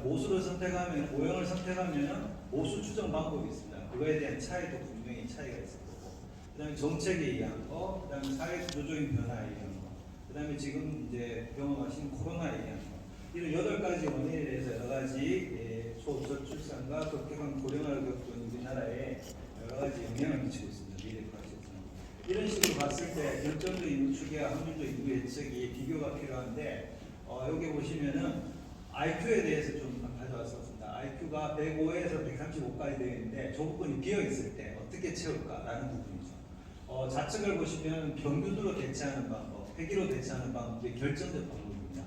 모수를 선택하면 모형을 선택하면 모수 추정 방법이 있습니다. 그거에 대한 차이도 분명히 차이가 있을 거고, 그다음에 정책에 의한 거, 그다음에 사회 구조적인 변화에 의한 거, 그다음에 지금 이제 경험하신 코로나에 의한 거. 이런 8가지 원인에 대해서 여러 가지 초저출산과 급격한 고령화를 겪은 우리나라에 여러 가지 영향을 미치고 있습니다. 미래 불확실성. 이런 식으로 봤을 때 결정적 인구 추계와 확률적 인구 예측이 비교가 필요한데, 여기 보시면은 IQ에 대해서 좀 가져왔었습니다. IQ가 105에서 135까지 되어 있는데 저 부분이 비어 있을 때 어떻게 채울까라는 부분이죠. 좌측을 보시면 평균으로 대체하는 방법, 회귀로 대체하는 방법이 결정적 방법입니다.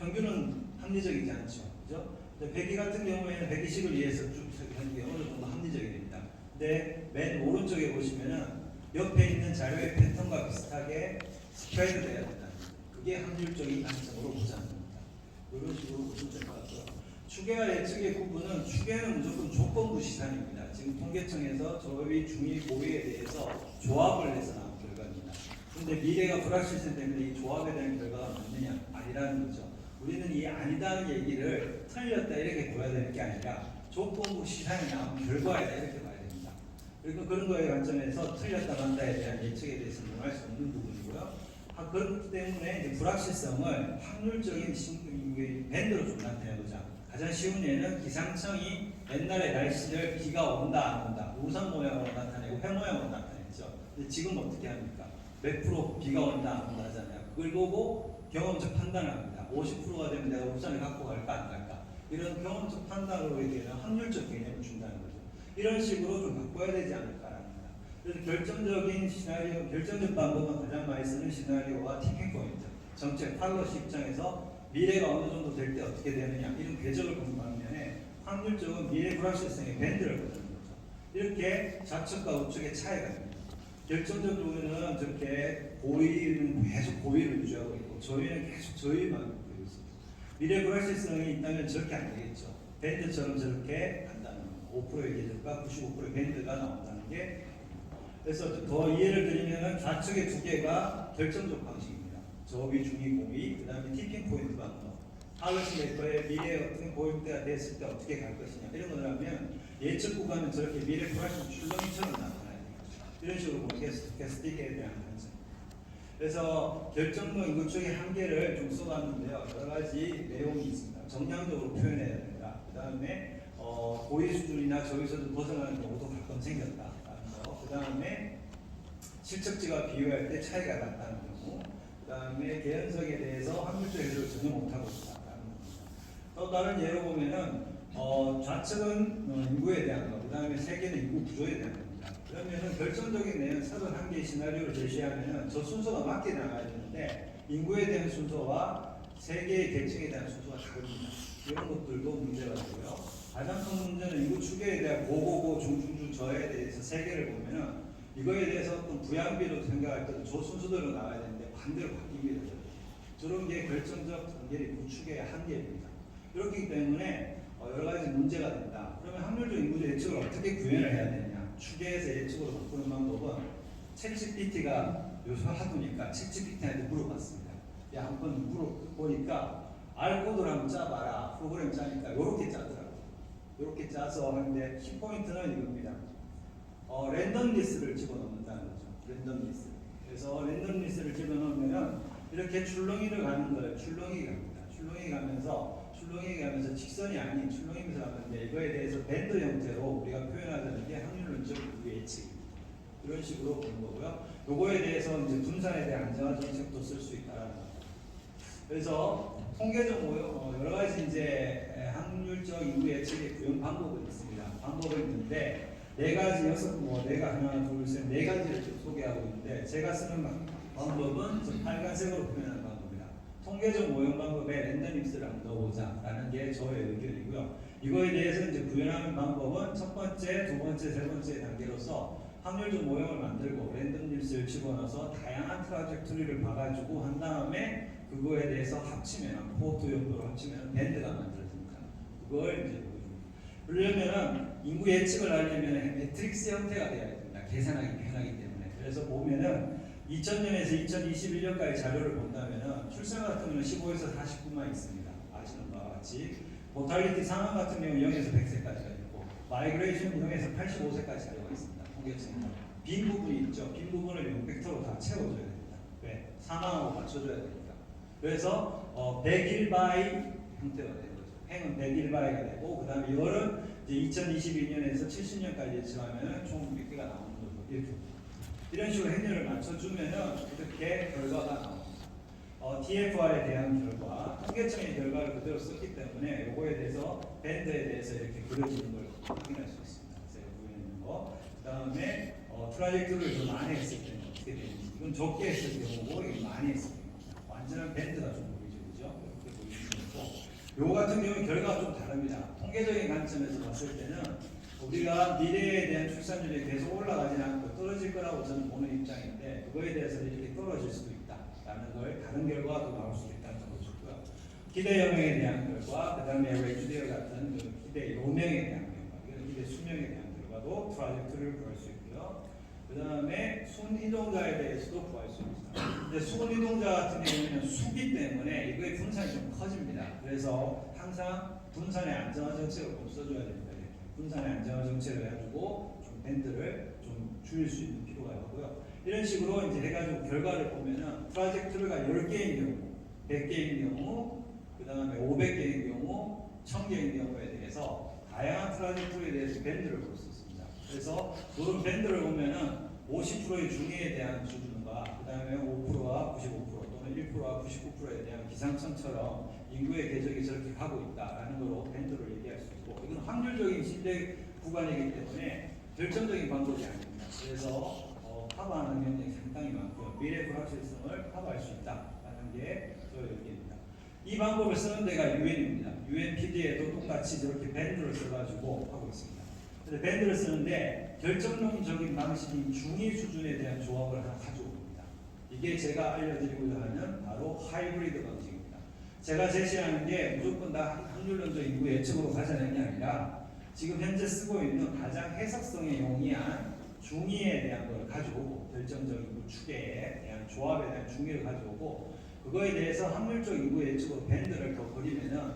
평균은 합리적이지 않죠, 그죠? 회귀 같은 경우에는 회귀식을 위해서 쭉 하는 게 어느 정도 합리적이 됩니다. 근데 맨 오른쪽에 보시면은 옆에 있는 자료의 패턴과 비슷하게 스프레드 돼야 된다. 그게 합률적인 관점으로 보자는 겁니다. 이런 식으로 보시면 될 것 같고요. 추계와 예측의 구분은 추계는 무조건 조건부 시산입니다. 지금 통계청에서 저위, 중위, 고위에 대해서 조합을 해서 나온 결과입니다. 그런데 미래가 불확실성 때문에 이 조합에 대한 결과가 맞느냐? 아니라는 거죠. 우리는 이 아니다는 얘기를 틀렸다 이렇게 보여야 되는 게 아니라 조건부 시산이 나온 결과이다 이렇게 봐야 됩니다. 그리고 그런 거에 관점에서 틀렸다 맞다에 대한 예측에 대해서 논할 수 없는 부분이고요. 그렇기 때문에 이제 불확실성을 확률적인 밴드로 좀 나타내보자. 가장 쉬운 예는 기상청이 옛날에 날씨를 비가 온다 안 온다 우선 모양으로 나타내고 회 모양으로 나타냈죠. 근데 지금 어떻게 합니까? 몇 프로 비가 온다 안 온다 하잖아요. 그걸 보고 경험적 판단을 합니다. 50%가 되면 내가 우산을 갖고 갈까 안 갈까. 이런 경험적 판단으로 되는 확률적 개념을 준다는 거죠. 이런 식으로 좀 바꿔야 되지 않을까라는 겁니다. 그래서 결정적인 시나리오, 결정적 방법은 가장 많이 쓰는 시나리오와 티핑 포인트, 정책, 팔로시 입장에서 미래가 어느 정도 될 때 어떻게 되느냐 이런 궤적을 본 반면에 확률적은 미래 불확실성의 밴드를 보는 거죠. 이렇게 좌측과 우측의 차이가 있습니다. 결정적 부분은 저렇게 고위는 계속 고위를 유지하고 있고 저위는 계속 저위만 보이고 있습니다. 미래 불확실성이 있다면 저렇게 안 되겠죠. 밴드처럼 저렇게 간다는 거. 5%의 계절과 95%의 밴드가 나온다는 게. 그래서 더 이해를 드리면 좌측의 두 개가 결정적 방식입니다. 저위, 중위, 고위, 그 다음에 티핑 포인트 방법. 팔로시 메이커의 미래 어떤 고위대가 됐을 때 어떻게 갈 것이냐 이런 걸 하면 예측 구간은 저렇게 미래 불확실성 출렁이처럼 나타나요. 이런 식으로 보면 캐스틱에 대한 관점. 그래서 결정적 인구 추계 한계를 좀 써봤는데요. 여러 가지 내용이 있습니다. 정량적으로 표현해야 된다. 그 다음에 고위 수준이나 저위 수준 벗어나는 경우도 가끔 생겼다. 그 다음에 실측지가 비교할 때 차이가 났다는 경우, 그 다음에 개연성에 대해서 확률적 해석을 전혀 못하고 있다는 겁니다. 또 다른 예로 보면은 좌측은 인구에 대한 거, 그 다음에 세계는 인구 구조에 대한 겁니다. 그러면은 결정적인 내용 31개의 시나리오를 제시하면은 저 순서가 맞게 나가야 되는데 인구에 대한 순서와 세계의 계층에 대한 순서가 다릅니다. 이런 것들도 문제가 되고요. 가장 큰 문제는 인구 추계에 대한 고고고 중중중 저에 대해서 세계를 보면은 이거에 대해서 어떤 부양비로 생각할 때도 저 순서대로 나와야 되는데 반대로 바뀌게 되죠. 저런 게 결정적 단계의 인구 추계의 한계입니다. 그렇기 때문에 여러 가지 문제가 된다. 그러면 확률적 인구적 예측을 어떻게 구현을 해야 되냐? 추계에서 예측으로 바꾸는 방법은 챗GPT가 요새 하도니까 챗GPT한테 물어봤습니다. 야, 한번 물어보니까 R 코드를 한번 짜봐라. 프로그램 짜니까 이렇게 짜더라고요. 이렇게 짜서 하는데 키포인트는 이겁니다. 랜덤리스를 집어넣는다는 거죠. 랜덤리스. 그래서 랜덤리스를 집어넣으면 이렇게 출렁이를 가는 거예요. 출렁이 갑니다. 출렁이 가면서 출렁이게 하면서 직선이 아닌 출렁이면서 가는데 이거에 대해서 밴드 형태로 우리가 표현하자는 게 확률론적 예측 이런 식으로 보는 거고요. 요거에 대해서 이제 분산에 대한 안정화 정책도 쓸 수 있다라는 겁니다. 그래서 통계적 여러 가지 이제 확률적 인구 예측의 구현 방법은 있습니다. 방법은 있는데 네 가지 내가 하나 둘 셋 네 가지를 좀 소개하고 있는데 제가 쓰는 방법은 좀 빨간색으로 표현하는 방법입니다. 통계적 모형 방법에 랜덤믹스를 한번 넣어보자라는 게 저의 의견이고요. 이거에 대해서 이제 구현하는 방법은 첫 번째, 두 번째, 세 번째 단계로서 확률적 모형을 만들고 랜덤믹스를 집어넣어서 다양한 트라젝토리를 봐가지고 한 다음에 그거에 대해서 합치면 포트 용도로 합치면 밴드가 만들어집니다. 그걸 이제 보여줍니다. 그러려면은 인구 예측을 하려면 매트릭스 형태가 되어야 됩니다. 계산하기 편하기 때문에. 그래서 보면은 2000년에서 2021년까지 자료를 본다면은 출생 같은 경우는 15에서 49만 있습니다. 아시는 바와 같이 모탈리티 상황 같은 경우는 0에서 100세까지가 있고 마이그레이션 0에서 85세까지 자료가 있습니다. 통계청에서 빈 부분이 있죠. 빈 부분을 0벡터로 다 채워줘야 됩니다. 왜? 사망하고 맞춰줘야 됩니다. 그래서 101바이 형태가 되는 거죠. 행은 101바이가 되고 그 다음에 열은 이제 2022년에서 70년까지 예측하면 총 몇 개가 나오는 거죠. 이렇게. 이런 식으로 행렬을 맞춰주면은 이렇게 결과가 나옵니다. TFR에 대한 결과, 통계청의 결과를 그대로 썼기 때문에 이거에 대해서 밴드에 대해서 이렇게 그려지는 걸 확인할 수 있습니다. 제가 보여있는 거. 그 다음에 트라젝토리를 좀 많이 했을 때는 어떻게 되는지. 이건 적게 했을 경우고 이건 많이 했을 경우입니다. 완전한 밴드가 좀 보이죠, 그죠? 이렇게 보이는 거고. 요 같은 경우는 결과가 좀 다릅니다. 통계적인 관점에서 봤을 때는 우리가 미래에 대한 출산율이 계속 올라가지 않고 떨어질 거라고 저는 보는 입장인데 그거에 대해서는 이렇게 떨어질 수도 있다라는 걸 다른 결과도 나올 수도 있다는 걸 보여주고요. 기대 여명에 대한 결과, 그 다음에 레주디어 같은 기대 요명에 대한 결과, 이런 기대 수명에 대한 결과도 트라젝토리를 구할 수 있고요. 그 다음에 순이동자에 대해서도 구할 수 있습니다. 근데 순이동자 같은 경우는 수기 때문에 이거의 분산이 좀 커집니다. 그래서 항상 분산의 안정화 정책을 꼭 써줘야 됩니다. 분산의 안정화 정책을 해가지고 좀 밴드를 좀 줄일 수 있는 필요가 있고요. 이런 식으로 이제 해가지고 결과를 보면은 트라젝토리가 10개인 경우, 100개인 경우, 그 다음에 500개인 경우, 1000개인 경우에 대해서 다양한 트라젝토리에 대해서 밴드를 볼 수 있습니다. 그래서 이런 밴드를 보면은 50%의 중위에 대한 수준과 그 다음에 5%와 95% 또는 1%와 99%에 대한 기상천처럼 인구의 궤적이 저렇게 가고 있다라는 걸로 밴드를 얘기할 수 있고 이건 확률적인 신뢰 구간이기 때문에 결정적인 방법이 아닙니다. 그래서 커버하는 면적이 상당히 많고요. 미래 불확실성을 커버할 수 있다라는 게 저의 의견입니다. 이 방법을 쓰는 데가 UN입니다. UNPD에도 똑같이 저렇게 밴드를 써가지고 하고 있습니다. 그래서 밴드를 쓰는데 결정론적인 방식인 중위 수준에 대한 조합을 하나 가져옵니다. 이게 제가 알려드리고자 하는 바로 하이브리드 방식입니다. 제가 제시하는 게 무조건 다 확률론적 인구 예측으로 가자는 게 아니라 지금 현재 쓰고 있는 가장 해석성에 용이한 중위에 대한 걸 가져오고 결정적 인구 추계에 대한 조합에 대한 중위를 가져오고 그거에 대해서 확률적 인구 예측으로 밴드를 더 그리면은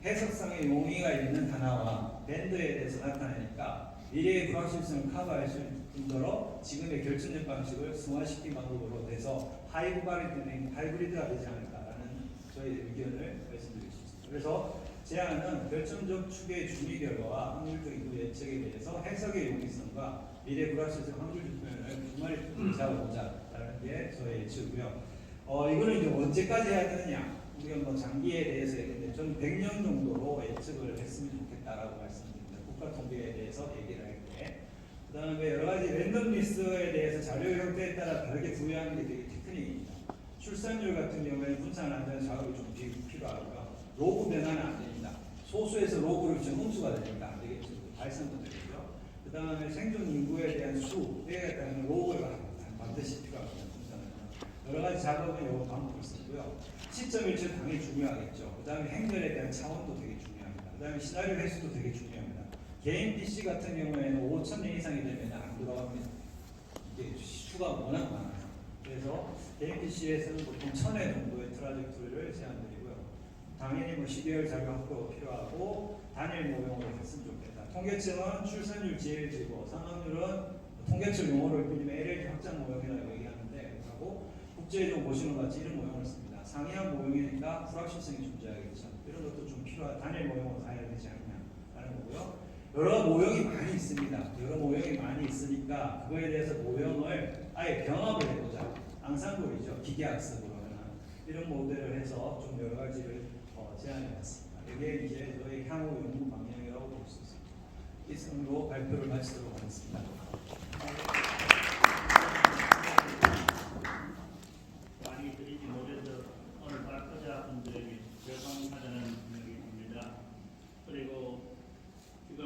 해석성에 용이가 있는 하나와 밴드에 대해서 나타내니까 미래의 불확실성을 커버할 수 있는 정도로 지금의 결정적 방식을 승화시킨 방법으로 돼서 하이브리드가 되지 않을까라는 저의 의견을 말씀드릴 수 있습니다. 그래서 제안은 결정적 추계 중위 결과와 확률적 인구 예측에 대해서 해석의 용이성과 미래 불확실성 확률적 표현을 두 마리 잡아보자라는 게 저의 예측이고요. 이거는 이제 언제까지 해야 되느냐? 우리가 뭐 장기에 대해서 얘기했는데 저는 100년 정도로 예측을 했으면 좋겠다라고 말씀드립니다. 국가 통계에 대해서 얘기를 할 때. 그 다음에 여러 가지 랜덤리스에 대해서 자료 형태에 따라 다르게 부여하는 게 되게 테크닉입니다. 출산율 같은 경우에는 분산 안전 작업이 좀 필요하고요. 로그 변화는 안 됩니다. 소수에서 로그를 정음수가 되니까 안 되겠죠. 발생도 되고요. 그 다음에 생존 인구에 대한 수에 대한 로그가 반드시 필요합니다. 여러 가지 작업은 이 방법을 쓰고요. 시점 일치도 당연히 중요하겠죠. 그 다음에 행렬에 대한 차원도 되게 중요합니다. 그 다음에 시나리오 횟수도 되게 중요합니다. 개인 PC 같은 경우에는 5,000년 이상이 되면 안 돌아갑니다. 이게 수가 워낙 많아요. 그래서 개인 PC에서는 보통 1000회 정도의 트라젝토리를 제안드리고요. 당연히 뭐 12월 자료 확보가 필요하고 단일 모형으로 했으면 좋겠다. 통계청은 출산율 제일 지고 사망률은 통계청 용어를 빌리면 LLG 확장 모형이라고 얘기하는데 하고 국제적으로 보시는 것 같이 이런 모형을 씁니다. 상이한 모형이니까 불확실성이 존재하겠죠. 이런 것도 좀 필요한 단일 모형으로 가야 되지 않냐라는 거고요. 여러 모형이 많이 있습니다. 여러 모형이 많이 있으니까 그거에 대해서 모형을 아예 병합을 해보자. 앙상블이죠. 기계학습으로 하는 이런 모델을 해서 좀 여러 가지를 제안해봤습니다. 이게 이제 저희 향후 연구 방향이라고 볼 수 있습니다. 이상으로 발표를 마치도록 하겠습니다. 많이 드리지 못해서 오늘 발표자분들에게 죄송하다는 생각이 듭니다. 그리고 지금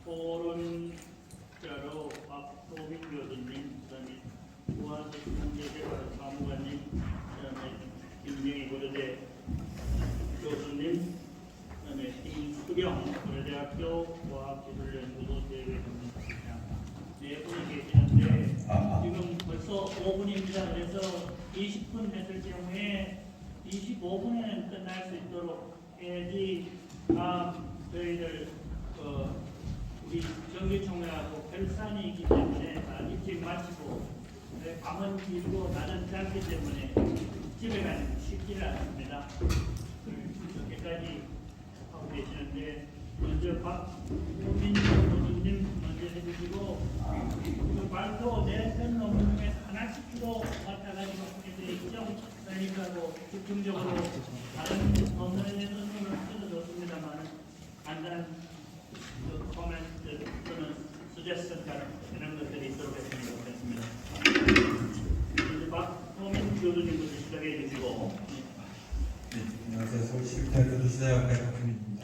토론자로 박도민 교수님, 그다음에 우한대 경제개발 사무관님, 그다음에 김명희 고려대 교수님, 그다음에 김수경 고려대학교 과학기술연구소 대외경영실장 네 분이 계시는데 지금 벌써 5분입니다. 그래서 20분 했을 경우에 25분에는 끝날 수 있도록 해야지 저희들 우리 정기총회하고 결산이 있기 때문에 일찍 마치고 밤은 길고 낮은 짧기 때문에 집에 가는 쉽지는 않습니다. 그렇게까지 하고 계시는데 먼저 박호민 교수님 먼저 해주시고 그 발표 내편 논문 중에서 하나씩 주로 맡아가지고 하게 돼 있죠. 그러니까 뭐 집중적으로 다른 논문에 대한 논문을 써줬습니다만 간단한 코멘트 또는 서제션 이런 것들이 있도록 했으면 좋겠습니다. 이제 박호민 교수님부터 시작해 주시고. 네, 안녕하세요. 서울시립대학교 도시대학과의 박효민입니다.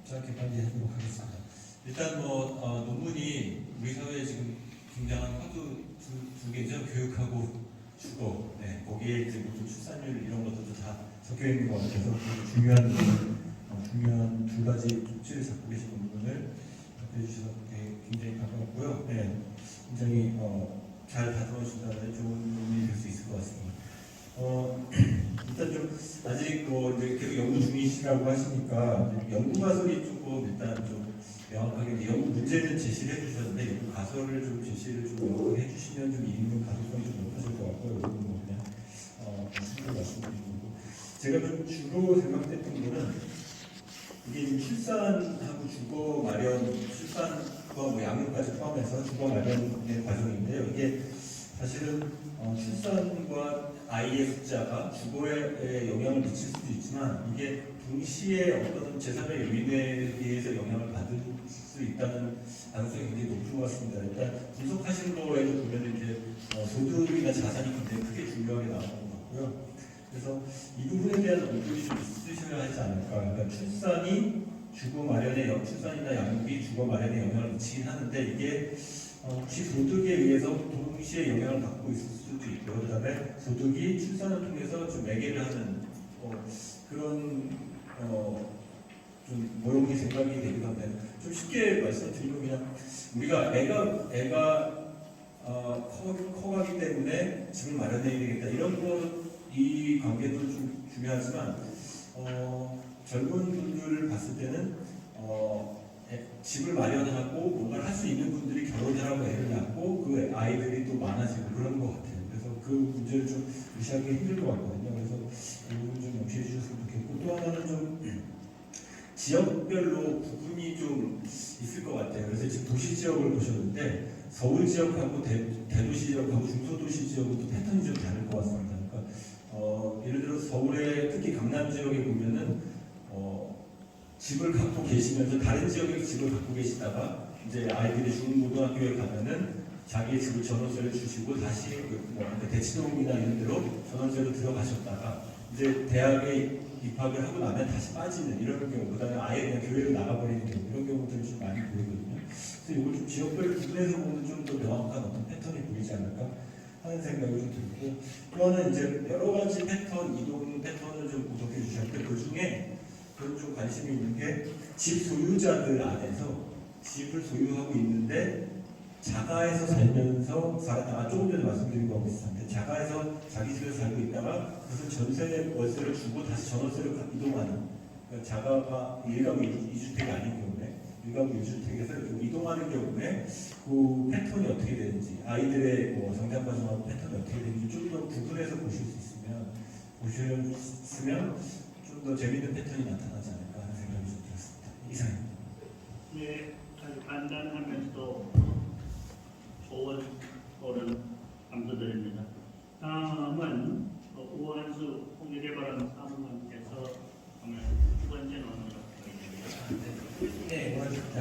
짧게 빨리 해보도록 하겠습니다. 일단 논문이 우리 사회에 지금 굉장한 화두 두 개죠. 교육하고 주거. 네, 거기에 이제 모든 출산율 이런 것들도 다 섞여 있는 것 같아서 중요한 두 가지 쪽지를 잡고 계신 논문을 발표해 주셔서 굉장히 반갑고요. 네, 굉장히 잘 다듬어 준다는 좋은 논문이 될 수 있을 것 같습니다. 일단 좀 아직 이제 계속 연구 중이시라고 하시니까 연구 가설이 조금 일단 좀 명확하게 이제 연구 문제는 제시를 해주셨는데 연구 가설을 좀 제시를 좀 명확하게 해주시면 좀 읽는 가능성이 좀 높아질 것 같고요. 이건 뭐 그냥 충분히 말씀드리고 제가 좀 주로 생각했던 거는 이게 지금 출산하고 주거 마련, 출산과 뭐 양육까지 포함해서 주거 마련의 과정인데요. 이게 사실은 출산과 아이의 숫자가 주거에 영향을 미칠 수도 있지만 이게 동시에 어떤 제3의 요인에 의해서 영향을 받을 수 있다는 가능성이 굉장히 높은 것 같습니다. 일단 분석하시는 거에도 보면 이제 소득이나 자산이 굉장히 크게 중요하게 나오는 것 같고요. 그래서 이 부분에 대한 언급이 좀 있으셔야 하지 않을까. 그러니까 출산이 주거 마련에 출산이나 양육이 주거 마련에 영향을 미치긴 하는데 이게 혹시 소득에 의해서 동시에 영향을 받고 있을 수도 있고요. 그다음에 소득이 출산을 통해서 좀 매개를 하는 그런 좀 모형이 생각이 되기도 한데 좀 쉽게 말씀드리면 그냥 우리가 애가 커가기 때문에 집을 마련해야 되겠다 이런 이 관계도 좀 중요하지만 젊은 분들을 봤을 때는 집을 마련하고 뭔가를 할 수 있는 분들이 결혼을 하고 애를 낳고 그 아이들이 또 많아지고 그런 것 같아요. 그래서 그 문제를 좀 무시하기 힘들 것 같거든요. 그래서 이 부분 좀 명시해 주셨으면 좋겠고 또 하나는 좀 지역별로 구분이 좀 있을 것 같아요. 그래서 지금 도시 지역을 보셨는데 서울 지역하고 대도시 지역하고 중소도시 지역은 또 패턴이 좀 다를 것 같습니다. 그러니까 예를 들어 서울의 특히 강남 지역에 보면은 집을 갖고 계시면서 다른 지역에서 집을 갖고 계시다가 이제 아이들이 중고등학교에 가면은 자기의 집을 전월세를 주시고 다시 대치동이나 이런 데로 전월세로 들어가셨다가 이제 대학에 입학을 하고 나면 다시 빠지는 이런 경우, 그다음에 아예 그냥 교회로 나가버리는 경우 이런 경우들이 좀 많이 보이거든요. 그래서 이걸 좀 지역별 구분해서 보면 좀 더 명확한 어떤 패턴이 보이지 않을까 하는 생각이 좀 들고 또 하나는 이제 여러 가지 패턴, 이동 패턴을 좀 분석해 주셨는데 그 중에 저는 좀 관심이 있는 게 집 소유자들 안에서 집을 소유하고 있는데 자가에서 살면서 조금 전에 말씀드린 거하고 비슷한데 자가에서 자기 집에서 살고 있다가 그것을 전세 월세를 주고 다시 전월세로 이동하는 그러니까 자가가 1가구 2주택이 아닌 경우에 1가구 1주택에서 이동하는 경우에 그 패턴이 어떻게 되는지 아이들의 성장 과정하고 패턴이 어떻게 되는지 좀 더 구분해서 보실 수 있으면 보셨으면 좀 더 재미있는 패턴이 나타나지 않을까 하는 생각이 좀 들었습니다. 이상입니다. 네, 아주 간단하면서도 좋은 토론 감사드립니다. 다음은 우한수 홍익개발원 사무관께서 두 번째 논문을 보여드립니다. 네, 고맙습니다.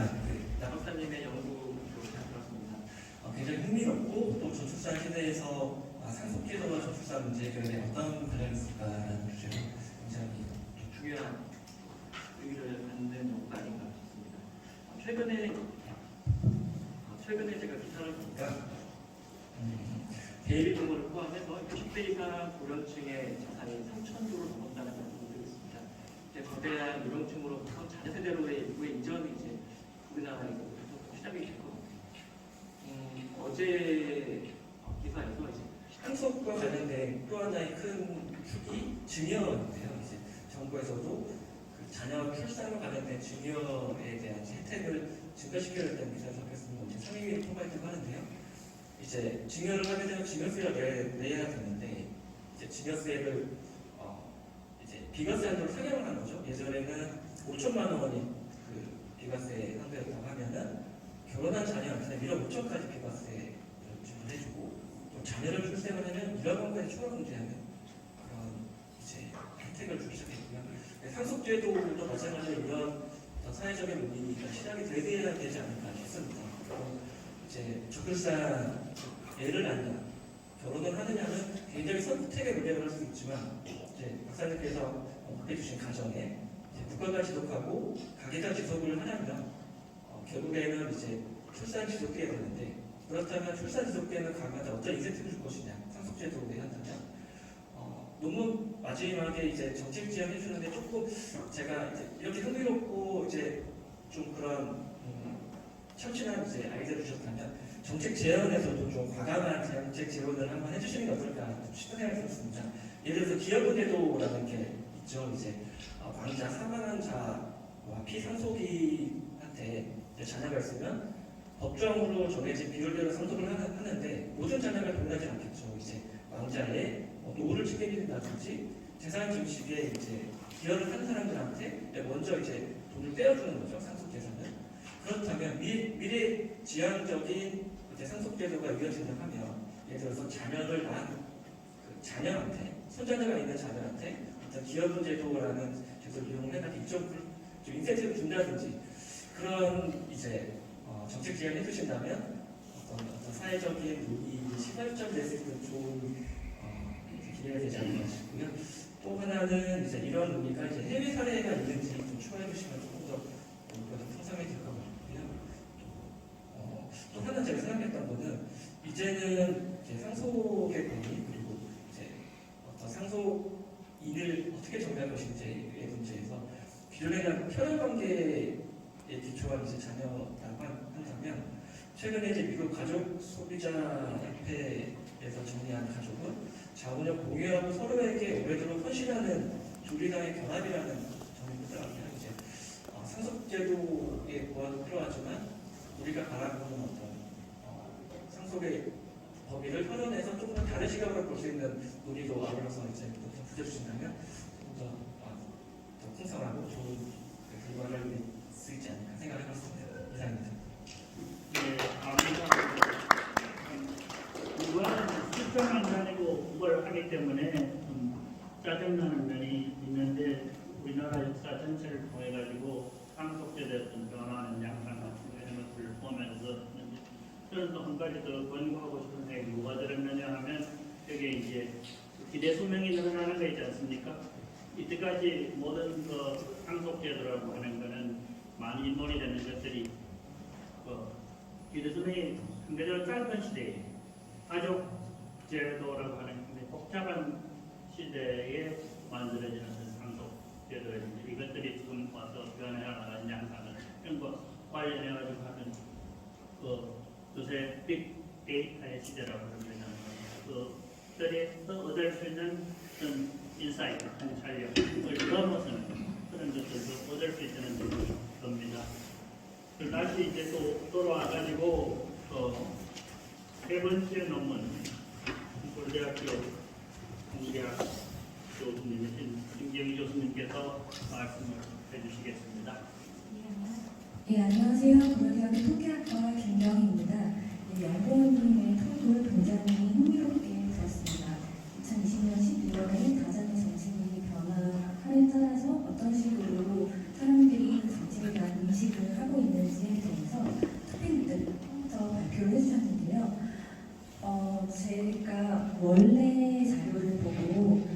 나 박사님의 연구 잘 들었습니다. 굉장히 흥미롭고 또 저출산 시대에서 상속기도와 저출산 문제에 어떤 관련이 있을까라는 주제로 굉장히 중요한 의미를 갖는 연구가 아닌가 싶습니다. 최근에 제가 기사를 보니까 데이비 동물을 포함해서 60대 이상 고령층의 자산이 3,000조를 넘었다는 걸 보고 있습니다. 이제 거대한 유령층으로부터 자녀 세대로의 일부의 이전이 이제 우리나라에서 시작이 될 것 같아요. 어제 기사에서 이제 상속과 관련된 또 하나의 큰 축이 증여인데요. 이제 정부에서도 그 자녀 출산과 관련된 증여에 대한 혜택을 증가시키려는 기사를 접했습니다. 상임위를 통과했다고 하는데요. 이제 증여를 하게 되면 증여세를 내야 되는데 이제 증여세를 이제 비과세 한도를 상향을 한 거죠. 예전에는 5천만 원이 그 비과세 한도였다고 하면은 결혼한 자녀한테 1억 5천까지 비과세를 지불해주고 또 자녀를 출생을 하면 1억 원까지 추가 공제하는 그런 이제 혜택을 주기 시작했고요. 상속제도도 마찬가지로 이런 사회적인 논의가 시작이 돼야 되지 않을까 싶습니다. 이제 저출산 애를 낳냐, 결혼을 하느냐는 굉장히 선택의 문제를 할 수 있지만 이제 박사님께서 보여주신 가정에 국가가 지속하고 가게가 지속을 하려면 결국에는 이제 출산 지속돼야 되는데 그렇다면 출산 지속되는 가게한테 어떤 인센티브를 줄 것이냐, 상속제도에 한다면 논문 마지막에 이제 정책 지향해 주는데 조금 제가 이제 이렇게 흥미롭고 이제 좀 그런 참신한 이제 아이디어를 주셨다면 정책 제안에서도 좀 과감한 정책 제안을 한번 해주시는 게 어떨까 싶은 생각이 들었습니다. 예를 들어서 기여분 제도라는 게 있죠. 이제 왕자 사망한 자와 피상속이한테 자녀가 있으면 법정으로 정해진 비율대로 상속을 하는데 모든 자녀가 동일하지 않겠죠. 이제 왕자의 노후를 책임진다든지 재산 증식에 이제 기여를 하는 사람들한테 먼저 이제 돈을 떼어주는 거죠. 상속 재산을. 그렇다면 미래 지향적인 이제 상속 제도가 이어진다고 하면 예를 들어서 자녀를 낳은 그 자녀한테 손자녀가 있는 자녀한테 어떤 기여분 제도라는 제도를 이용해가지고 좀 인센티브를 준다든지 그런 이제 정책 지향을 해주신다면 어떤 사회적인 논의 시발점 될 수 있는 좋은 기회가 되지 않을까 싶고요. 또 하나는 이제 이런 논의가 이제 해외 사례가 있는지 좀 추가해 주시면 조금 더 풍성해질 것 같고요. 또 하나 제가 생각했던 거는 이제는 이제 상속의 권리 그리고 이제 어떤 상속인을 어떻게 정리할 것인지의 문제에서 비례나 혈연 관계에 기초한 이제 자녀라고 한다면 최근에 이제 미국 가족 소비자 협회에서 정리한 가족은 자본을 공유하고 서로에게 오래도록 헌신하는 조리당의 결합이라는 점이 있더라고요. 이제 상속제도의 보완도 필요하지만 우리가 바라보는 어떤 상속의 범위를 털어내서 조금 더 다른 시각으로 볼 수 있는 논의도 아울러서 이제 붙여주신다면 좀 더 풍성하고 좋은 결과를 낼 수 있지 않을까 생각해봤습니다. 이상입니다. 네, 이거는 실정한 다니고 그걸 하기 때문에 짜증나는 면이 있는데 우리나라 역사 전체를 통해 가지고 상속제도의 어떤 변화하는 양상 같은 이런 것들을 보면서 저는 또 한 가지 더 권고하고 싶은 생각이 뭐가 들었느냐 하면 여기 이제 기대 수명이 늘어나는 거 있지 않습니까? 이때까지 모든 그 상속제도라고 하는 거는 많이 인물이 되는 것들이 기대 수명이 상대적으로 짧은 시대에 가족 제도라고 하는 굉장히 복잡한 시대에 만들어지는 상속 제도였는데 이것들이 지금 와서 변해 나가는 양상을 이런 거 관련해 가지고 하는 요새 빅데이터의 시대라고 그러면 그들에서 얻을 수 있는 어떤 인사이트, 통찰력을 넘어서는 그런 것들도 얻을 수 있는 겁니다. 다시 이제 또 돌아와 가지고 세 번째 논문 서울대학교 공대학 교수님이신 김경희 교수님께서 말씀을 해주시겠습니다. 네, 안녕하세요. 고려대학교 통계학과 김경희입니다. 네, 연구원님의 토론을 굉장히 흥미롭게 들었습니다. 2020년 12월에 가정의 정책이 변화함에 따라서 어떤 식으로 사람들이 그 정책에 대한 인식을 하고 있는지에 대해서 토픽부터 발표를 해주셨는데요. 제가 원래 자료를 보고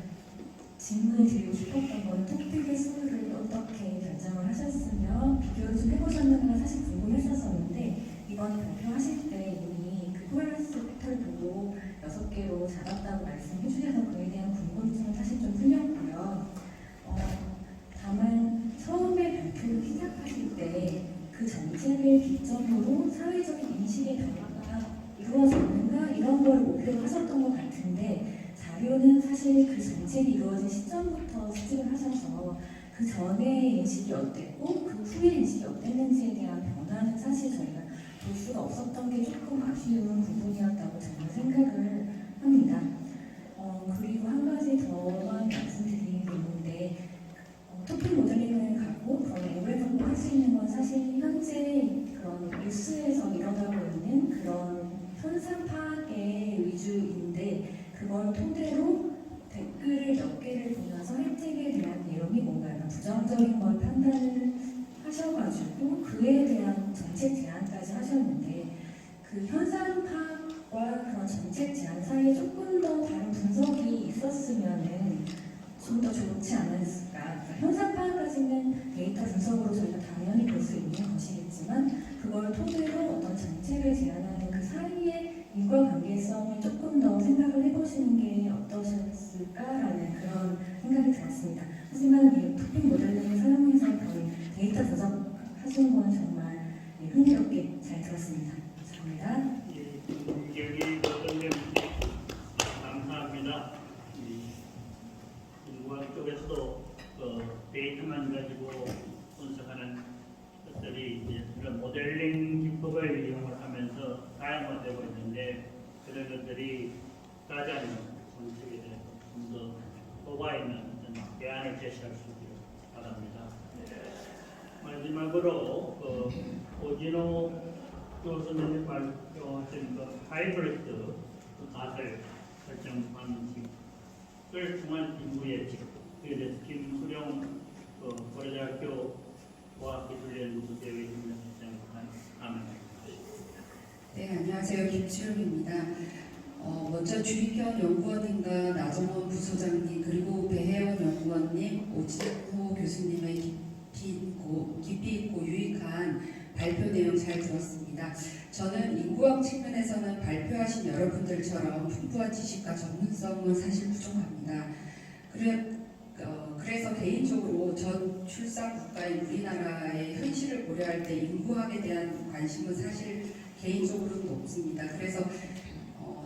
질문을 드리고 싶었던 건 토픽의 수를 어떻게 결정을 하셨으며 비교를 좀 해보셨는가 사실 궁금했었었는데 이번에 발표하실 때 이미 그 코헤런스 팩터를 보고 6개로 잡았다고 말씀해 주셔서 그에 대한 궁금증은 사실 좀 풀렸고요. 다만 처음에 발표를 시작하실 때 그 정책을 기점으로 사회적인 인식의 변화가 이루어졌는가 이런 걸 목표로 하셨던 것 같은데 자료는 사실 그 정책이 이루어진 시점부터 수집을 하셔서 그 전에 인식이 어땠고 그 후에 인식이 어땠는지에 대한 변화는 사실 저희가 볼 수가 없었던 게 조금 아쉬운 부분이었다고 저는 생각을 합니다. 그리고 한 가지 더만 말씀드리는 게 있는데 토픽 모델링을 갖고 그런 앱을 할 수 있는 건 사실 현재 그런 뉴스에서 일어나고 있는 그런 현상 파악의 위주인데 그걸 토대로 댓글을 몇 개를 보면서 혜택에 대한 내용이 뭔가 약간 부정적인 걸 판단을 하셔가지고 그에 대한 정책 제안까지 하셨는데 그 현상 파악과 그런 정책 제안 사이에 조금 더 다른 분석이 있었으면은 좀 더 좋지 않았을까. 그러니까 현상 파악까지는 데이터 분석으로 저희가 당연히 볼 수 있는 것이겠지만 그걸 토대로 어떤 정책을 제안하는 그 사이의 인과관계성을 조금 더 생각을 해보시는 게 어떠셨을까라는 그런 생각이 들었습니다. 하지만 이 토픽 모델링을 사용해서 그런 데이터 분석하신 건 정말 흥미롭게 잘 들었습니다. 감사합니다. 김경희 교수님 감사합니다. 인구학 쪽에서도 데이터만 가지고 분석하는 것들이 이제 이런 모델링 기법을 이용을 하면서 다양화되고 있는데 그런 것들이 가장 정책에 대해서 좀 더 효과 있는 어떤 대안을 제시할 수 있기를 바랍니다. 마지막으로 오진호 교수님이 발표하신 하이브리드 가설 설정 방식을 통한 인구 예측 그에 대해서 김수령 고려대학교 과학기술연구소대회 협력실장관 감사합니다. 네, 안녕하세요. 김수령입니다. 먼저 주익현 연구원님과 나정원 부소장님 그리고 배혜원 연구원님, 오진호 교수님의 깊이 있고 유익한 발표 내용 잘 들었습니다. 저는 인구학 측면에서는 발표하신 여러분들처럼 풍부한 지식과 전문성은 사실 부족합니다. 그래서 개인적으로 전 출산 국가인 우리나라의 현실을 고려할 때 인구학에 대한 관심은 사실 개인적으로는 높습니다. 그래서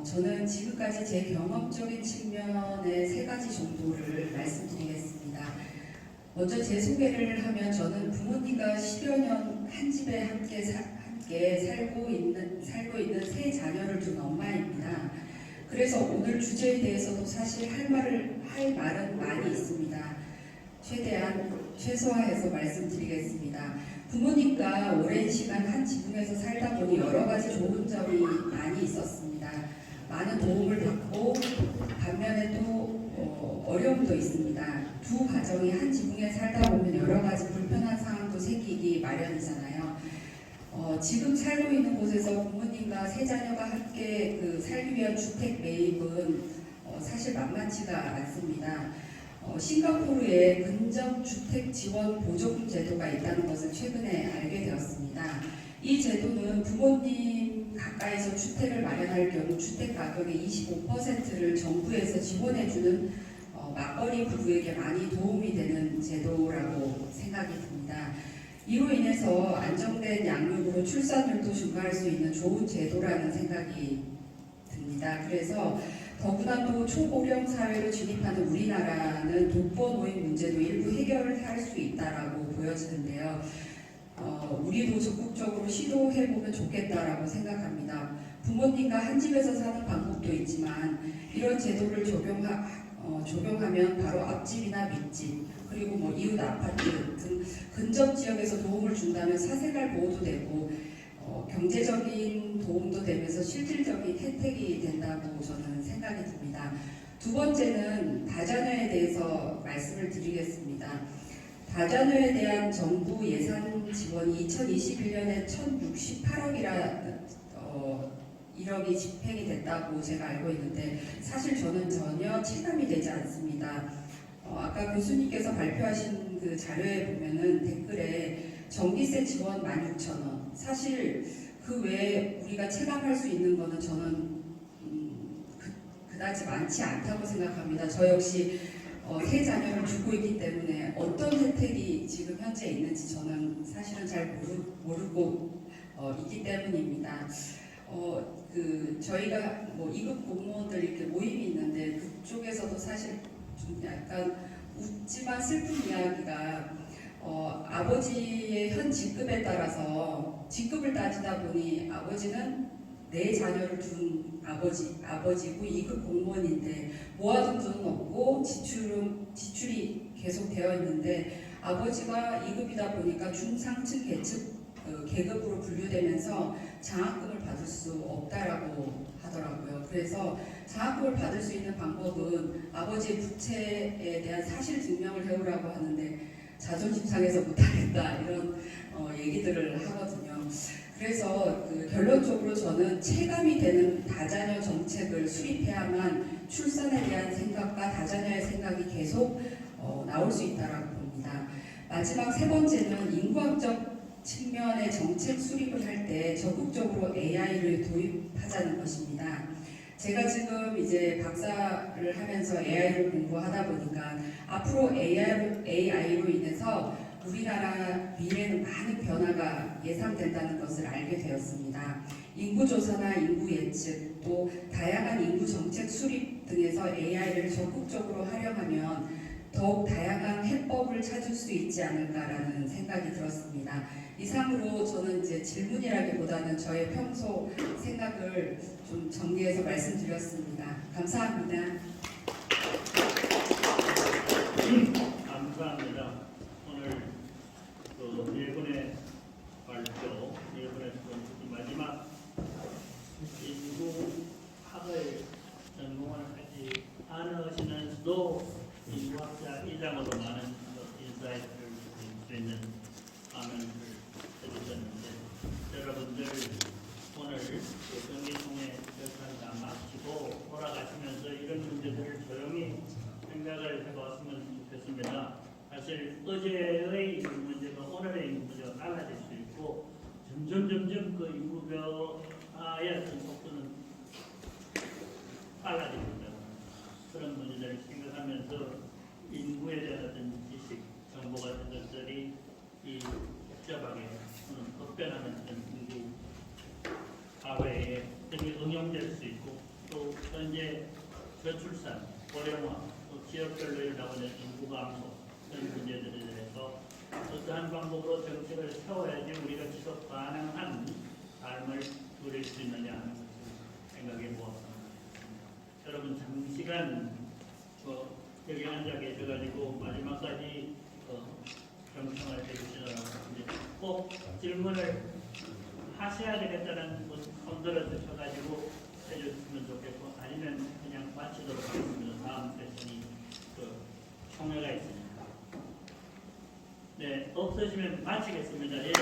저는 지금까지 제 경험적인 측면의 3가지 정도를 말씀드리겠습니다. 먼저 제 소개를 하면 저는 부모님과 10여 년 한 집에 함께 살고 있는 3 자녀를 둔 엄마입니다. 그래서 오늘 주제에 대해서도 사실 할 말은 많이 있습니다. 최소화해서 말씀드리겠습니다. 부모님과 오랜 시간 한 지붕에서 살다 보니 여러 가지 좋은 점이 많이 있었습니다. 많은 도움을 받고 반면에 또 어려움도 있습니다. 두 가정이 한 지붕에 살다 보면 여러 가지 불편한 상황도 생기기 마련이잖아요. 지금 살고 있는 곳에서 부모님과 3자녀가 함께 살기 위한 주택 매입은 사실 만만치가 않습니다. 싱가포르에 근접주택 지원 보조금 제도가 있다는 것을 최근에 알게 되었습니다. 이 제도는 부모님 가까이서 주택을 마련할 경우 주택 가격의 25%를 정부에서 지원해주는 맞벌이 부부에게 많이 도움이 되는 제도라고 생각이 듭니다. 이로 인해서 안정된 양육으로 출산율도 증가할 수 있는 좋은 제도라는 생각이 듭니다. 그래서 더구나도 초고령 사회로 진입하는 우리나라는 독거 노인 문제도 일부 해결할 수 있다라고 보여지는데요. 우리도 적극적으로 시도해보면 좋겠다라고 생각합니다. 부모님과 한 집에서 사는 방법도 있지만 이런 제도를 적용하면 바로 앞집이나 밑집 그리고 뭐 이웃 아파트 등 근접 지역에서 도움을 준다면 사생활 보호도 되고 경제적인 도움도 되면서 실질적인 혜택이 된다고 저는 생각이 듭니다. 두 번째는 다자녀에 대해서 말씀을 드리겠습니다. 다자녀에 대한 정부 예산 지원이 2021년에 1,068억이 집행이 됐다고 제가 알고 있는데 사실 저는 전혀 체감이 되지 않습니다. 아까 교수님께서 발표하신 그 자료에 보면은 댓글에 전기세 지원 16,000원 사실 그 외에 우리가 체감할 수 있는 거는 저는 그다지 많지 않다고 생각합니다. 저 역시 세 자녀를 두고 있기 때문에 어떤 혜택이 지금 현재 있는지 저는 사실은 잘 모르고 있기 때문입니다. 저희가 뭐 2급 공무원들 이렇게 모임이 있는데 그쪽에서도 사실 좀 약간 웃지만 슬픈 이야기가 아버지의 현 직급에 따라서 직급을 따지다 보니 아버지는 4자녀를 둔 아버지고 2급 공무원인데 모아둔 돈은 없고 지출이 계속 되어 있는데 아버지가 2급이다 보니까 중상층 계급으로 분류되면서 장학금을 받을 수 없다라고 하더라고요. 그래서 장학금을 받을 수 있는 방법은 아버지의 부채에 대한 사실 증명을 해오라고 하는데 자존심 상해서 못하겠다 이런 얘기들을 하거든요. 그래서 결론적으로 저는 체감이 되는 다자녀 정책을 수립해야만 출산에 대한 생각과 다자녀의 생각이 계속 나올 수 있다고 봅니다. 마지막 세 번째는 인구학적 측면의 정책 수립을 할 때 적극적으로 AI를 도입하자는 것입니다. 제가 지금 이제 박사를 하면서 AI를 공부하다 보니까 앞으로 AI로 인해서 우리나라 미래에는 많은 변화가 예상된다는 것을 알게 되었습니다. 인구조사나 인구 예측, 또 다양한 인구 정책 수립 등에서 AI를 적극적으로 활용하면 더욱 다양한 해법을 찾을 수 있지 않을까라는 생각이 들었습니다. 이상으로 저는 이제 질문이라기보다는 저의 평소 생각을 좀 정리해서 말씀드렸습니다. 감사합니다. 감사합니다. 오늘 그 네 분의 발표, 네 분의 마지막 인구학을 전공을 하지 않으시면서도 인구학자 이장으로 많은 인사이트를 줄 수 있는 강연을 해주셨는데 여러분들 오늘 경기통의 결산을 다 마치고 돌아가시면서 이런 문제들을 조용히 생각을 해봤으면 좋겠습니다. 사실 어제의 인구 문제가 오늘의 인구 문제가 달라질 수 있고 점점 그 인구 변화의 어떤 속도는 빨라집니다. 그런 문제들을 생각하면서 인구에 대한 어떤 지식, 정보 같은 것들이 이 복잡하게 급변하는 인구 사회에 응용될 수 있고 또 현재 저출산, 고령화, 또 지역별로 일어나는 인구 감소 이런 문제들에 대해서 어떠한 방법으로 정책을 세워야지 우리가 지속 가능한 삶을 누릴 수 있느냐 하는 것을 생각해 보았습니다. 여러분 장시간 여기 앉아 계셔가지고 마지막까지 경청을 해주시더라고요. 꼭 질문을 하셔야 되겠다는 손들어 주셔가지고 해주시면 좋겠고 아니면 그냥 마치도록 하겠습니다. 다음 세션이 총회가 있으니까. 네, 없으시면 마치겠습니다. 예.